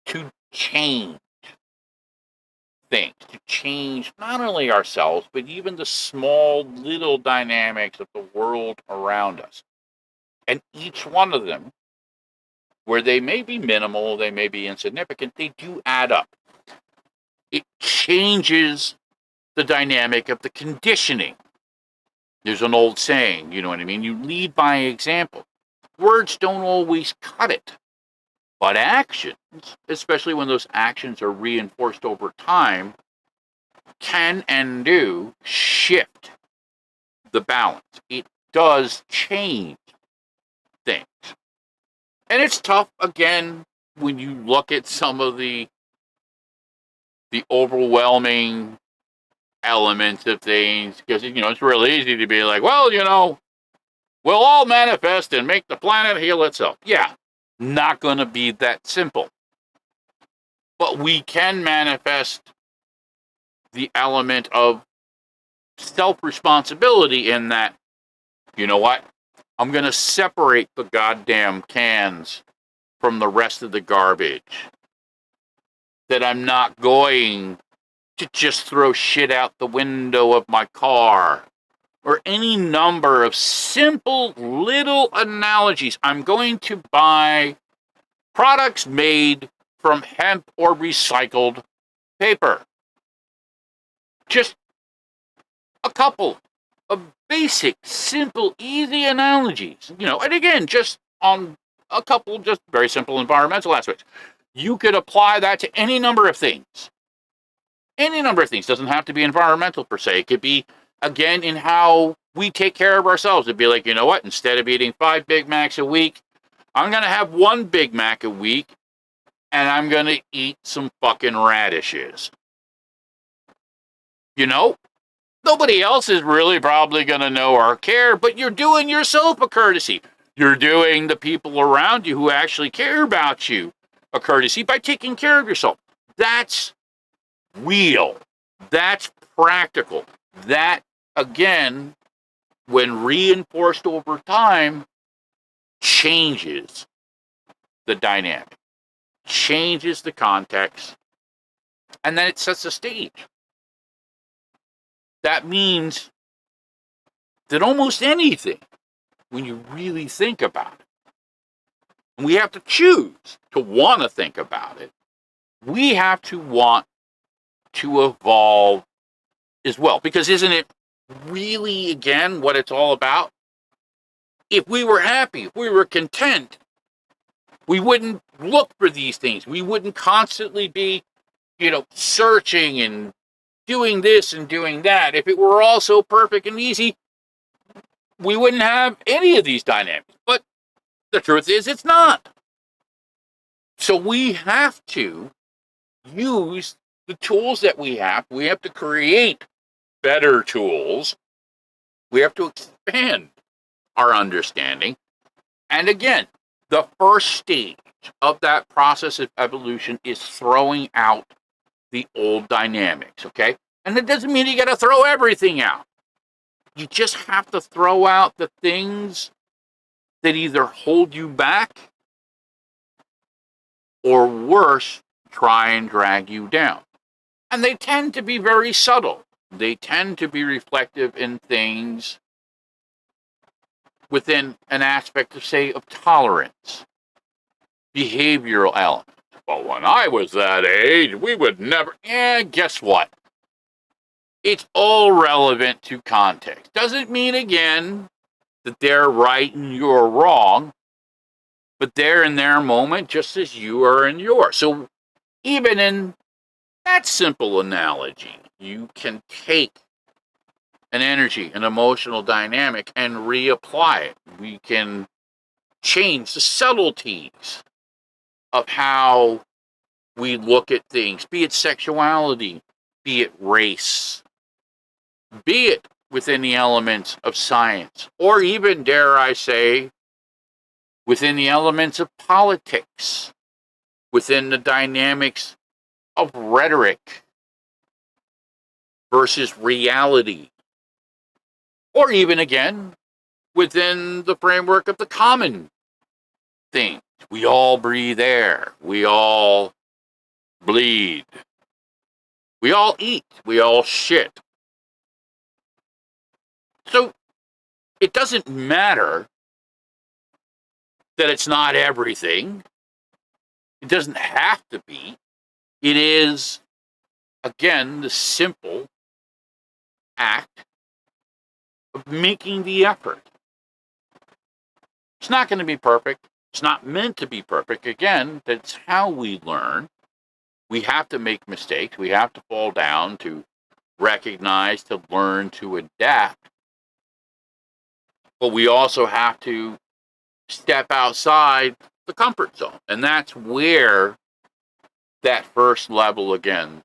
Speaker 1: to change things, to change not only ourselves, but even the small little dynamics of the world around us. And each one of them, where they may be minimal, they may be insignificant, they do add up. It changes the dynamic of the conditioning. There's an old saying, you know what I mean? You lead by example. Words don't always cut it. But actions, especially when those actions are reinforced over time, can and do shift the balance. It does change things. And it's tough, again, when you look at some of the overwhelming elements of things, because, it's real easy to be like, well, we'll all manifest and make the planet heal itself. Yeah, not going to be that simple. But we can manifest the element of self-responsibility in that, you know what? I'm going to separate the goddamn cans from the rest of the garbage. That I'm not going to just throw shit out the window of my car. Or any number of simple little analogies. I'm going to buy products made from hemp or recycled paper. Just a couple of basic, simple, easy analogies. And again, just on a couple just very simple environmental aspects. You could apply that to any number of things. Any number of things. Doesn't have to be environmental per se. It could be, again, in how we take care of ourselves. It'd be like, you know what? Instead of eating 5 Big Macs a week, I'm going to have 1 Big Mac a week, and I'm going to eat some fucking radishes. Nobody else is really probably going to know or care, but you're doing yourself a courtesy. You're doing the people around you who actually care about you a courtesy by taking care of yourself. That's real. That's practical. That, again, when reinforced over time, changes the dynamic, changes the context, and then it sets the stage. That means that almost anything, when you really think about it, and we have to choose to want to think about it, we have to want to evolve as well. Because isn't it really, again, what it's all about? If we were happy, if we were content, we wouldn't look for these things. We wouldn't constantly be, searching and doing this and doing that. If it were all so perfect and easy, we wouldn't have any of these dynamics. But the truth is, it's not. So we have to use the tools that we have. We have to create better tools. We have to expand our understanding. And again, the first stage of that process of evolution is throwing out the old dynamics, okay? And it doesn't mean you got to throw everything out. You just have to throw out the things that either hold you back or worse, try and drag you down. And they tend to be very subtle. They tend to be reflective in things within an aspect of, say, of tolerance, behavioral elements. Well, when I was that age, we would never... guess what? It's all relevant to context. Doesn't mean, again, that they're right and you're wrong, but they're in their moment just as you are in yours. So even in that simple analogy, you can take an energy, an emotional dynamic, and reapply it. We can change the subtleties of how we look at things, be it sexuality, be it race, be it within the elements of science, or even, dare I say, within the elements of politics, within the dynamics of rhetoric versus reality, or even, again, within the framework of the common thing. We all breathe air. We all bleed. We all eat. We all shit. So it doesn't matter that it's not everything. It doesn't have to be. It is, again, the simple act of making the effort. It's not going to be perfect. It's not meant to be perfect. Again, that's how we learn. We have to make mistakes. We have to fall down to recognize, to learn, to adapt. But we also have to step outside the comfort zone. And that's where that first level, again,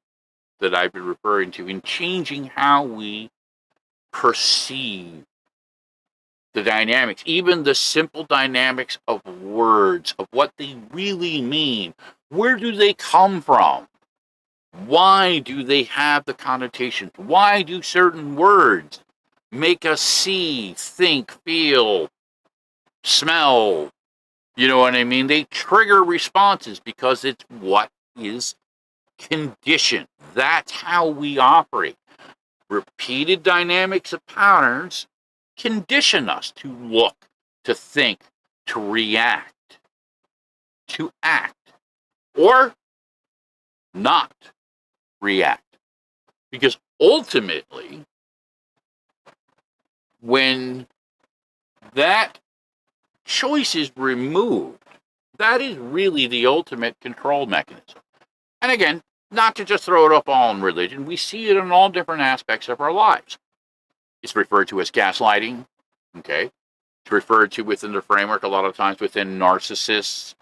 Speaker 1: that I've been referring to in changing how we perceive the dynamics, even the simple dynamics of words, of what they really mean. Where do they come from? Why do they have the connotations? Why do certain words make us see, think, feel, smell? You know what I mean? They trigger responses because it's what is conditioned. That's how we operate. Repeated dynamics of patterns condition us to look, to think, to react, to act, or not react. Because ultimately, when that choice is removed, that is really the ultimate control mechanism. And again, not to just throw it up all in religion, we see it in all different aspects of our lives. It's referred to as gaslighting, okay? It's referred to within the framework a lot of times within narcissists.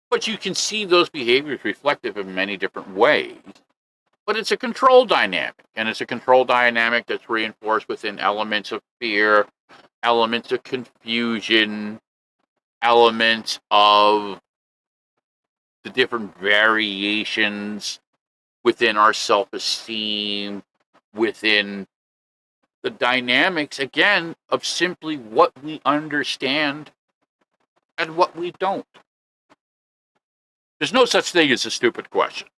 Speaker 1: But you can see those behaviors reflective in many different ways. But it's a control dynamic, and it's a control dynamic that's reinforced within elements of fear, elements of confusion, elements of the different variations within our self-esteem, within the dynamics, again, of simply what we understand and what we don't. There's no such thing as a stupid question.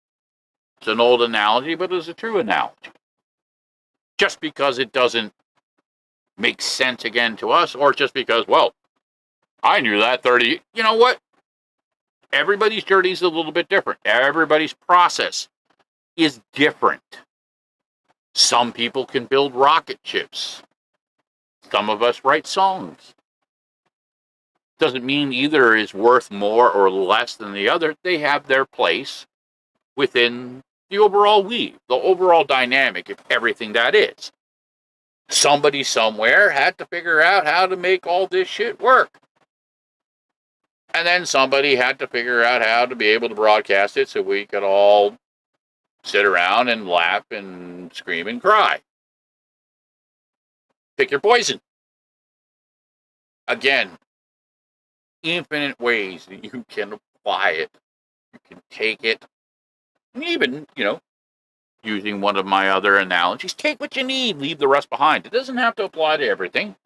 Speaker 1: It's an old analogy, but it's a true analogy. Just because it doesn't make sense again to us, or just because, well, I knew that 30, you know what? Everybody's journey is a little bit different. Everybody's process is different. Some people can build rocket ships. Some of us write songs. Doesn't mean either is worth more or less than the other. They have their place within the overall weave, the overall dynamic of everything that is. Somebody somewhere had to figure out how to make all this shit work. And then somebody had to figure out how to be able to broadcast it so we could all sit around and laugh and scream and cry. Pick your poison. Again, infinite ways that you can apply it. You can take it. And even, using one of my other analogies, take what you need, leave the rest behind. It doesn't have to apply to everything.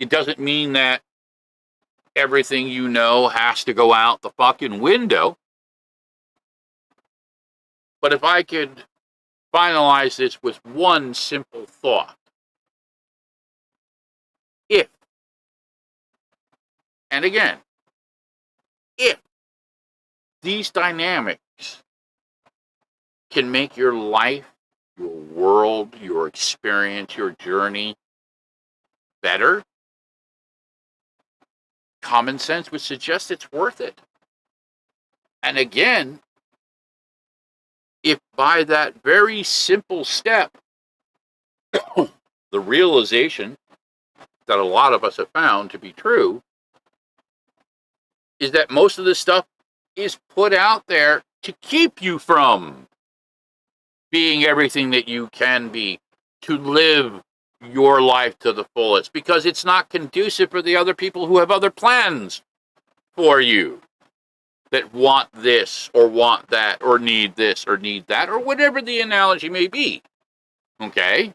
Speaker 1: It doesn't mean that everything you know has to go out the fucking window. But if I could finalize this with one simple thought. If, and again, if these dynamics can make your life, your world, your experience, your journey better, common sense would suggest it's worth it. And again, if by that very simple step, the realization that a lot of us have found to be true is that most of this stuff is put out there to keep you from being everything that you can be, to live your life to the fullest, because it's not conducive for the other people who have other plans for you, that want this or want that or need this or need that, or whatever the analogy may be. Okay?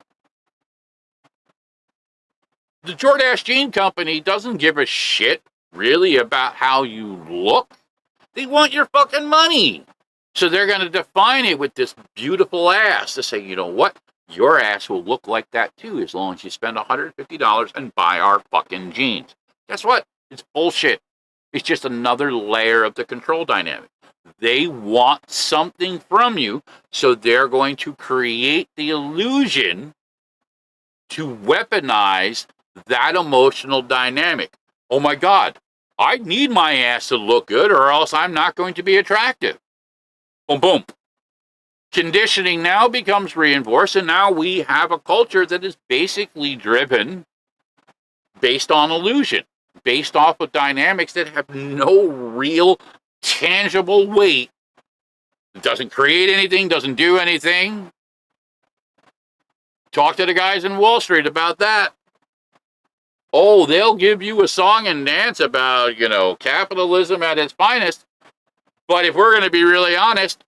Speaker 1: The Jordache Jean Company doesn't give a shit, really, about how you look. They want your fucking money. So they're going to define it with this beautiful ass to say, you know what? Your ass will look like that too, as long as you spend $150 and buy our fucking jeans. Guess what? It's bullshit. It's just another layer of the control dynamic. They want something from you, so they're going to create the illusion to weaponize that emotional dynamic. Oh my God, I need my ass to look good or else I'm not going to be attractive. Boom, boom. Conditioning now becomes reinforced, and now we have a culture that is basically driven based on illusion, based off of dynamics that have no real tangible weight It doesn't create anything, doesn't do anything. Talk to the guys in Wall Street about that. Oh, they'll give you a song and dance about, capitalism at its finest. But if we're going to be really honest,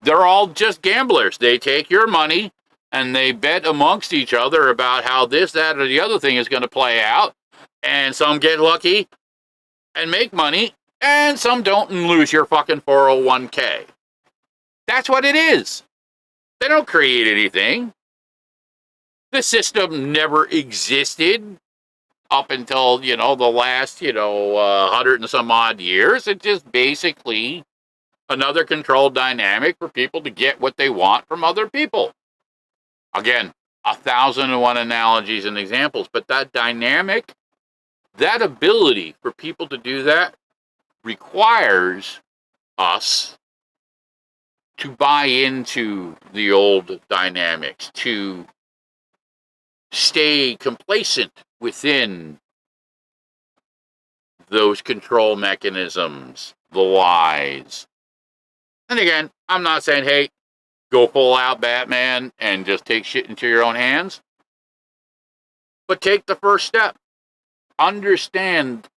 Speaker 1: they're all just gamblers. They take your money and they bet amongst each other about how this, that, or the other thing is going to play out. And some get lucky and make money, and some don't and lose your fucking 401k. That's what it is. They don't create anything. The system never existed up until, the last, 100 and some odd years. It's just basically another control dynamic for people to get what they want from other people. Again, 1,001 analogies and examples, but that dynamic, that ability for people to do that requires us to buy into the old dynamics, to stay complacent within those control mechanisms, the lies. And again, I'm not saying, hey, go full out Batman and just take shit into your own hands. But take the first step. Understand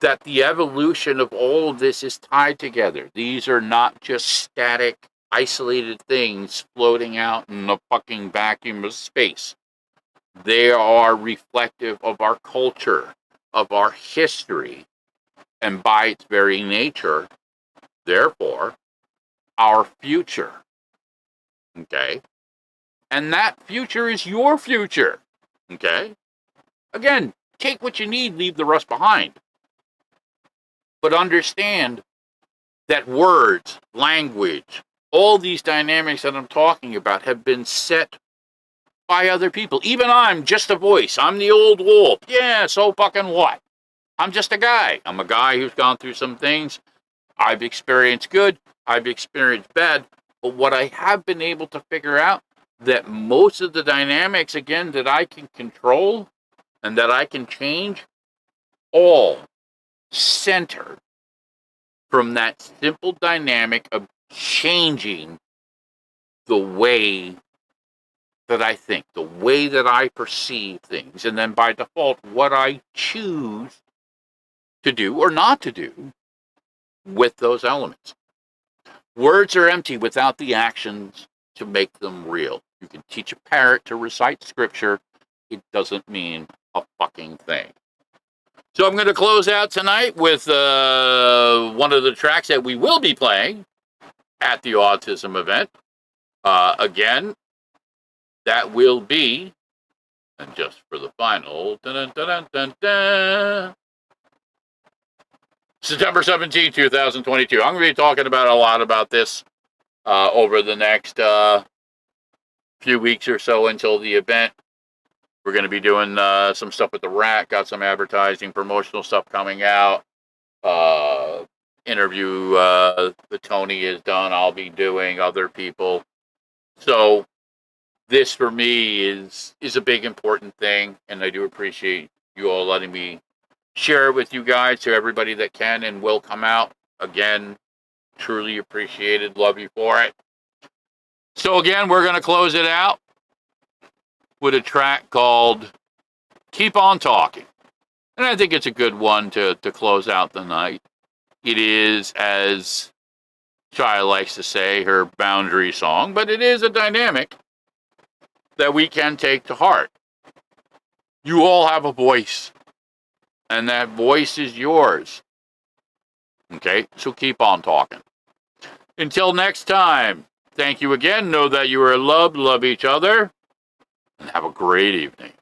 Speaker 1: that the evolution of all of this is tied together. These are not just static, isolated things floating out in the fucking vacuum of space. They are reflective of our culture, of our history, and by its very nature, therefore, our future. Okay? And that future is your future. Okay? Again, take what you need, leave the rest behind. But understand that words, language, all these dynamics that I'm talking about have been set by other people. Even I'm just a voice. I'm the old wolf. Yeah, so fucking what? I'm just a guy. I'm a guy who's gone through some things. I've experienced good. I've experienced bad. But what I have been able to figure out, that most of the dynamics, again, that I can control and that I can change, all center from that simple dynamic of changing the way that I think, the way that I perceive things, and then by default, what I choose to do or not to do with those elements. Words are empty without the actions to make them real. You can teach a parrot to recite scripture. It doesn't mean a fucking thing. So I'm going to close out tonight with one of the tracks that we will be playing at the autism event. Again, that will be, and just for the final, September 17, 2022. I'm going to be talking about a lot about this over the next few weeks or so until the event. We're going to be doing some stuff with the Rat, got some advertising, promotional stuff coming out. Interview that Tony is done, I'll be doing, other people. So this for me is a big important thing, and I do appreciate you all letting me share it with you guys, to everybody that can and will come out. Again, truly appreciated, love you for it. So again, we're going to close it out with a track called Keep On Talking. And I think it's a good one to close out the night. It is, as Shiya likes to say, her boundary song, but it is a dynamic that we can take to heart. You all have a voice, and that voice is yours. Okay, so keep on talking. Until next time, thank you again. Know that you are loved, love each other, and have a great evening.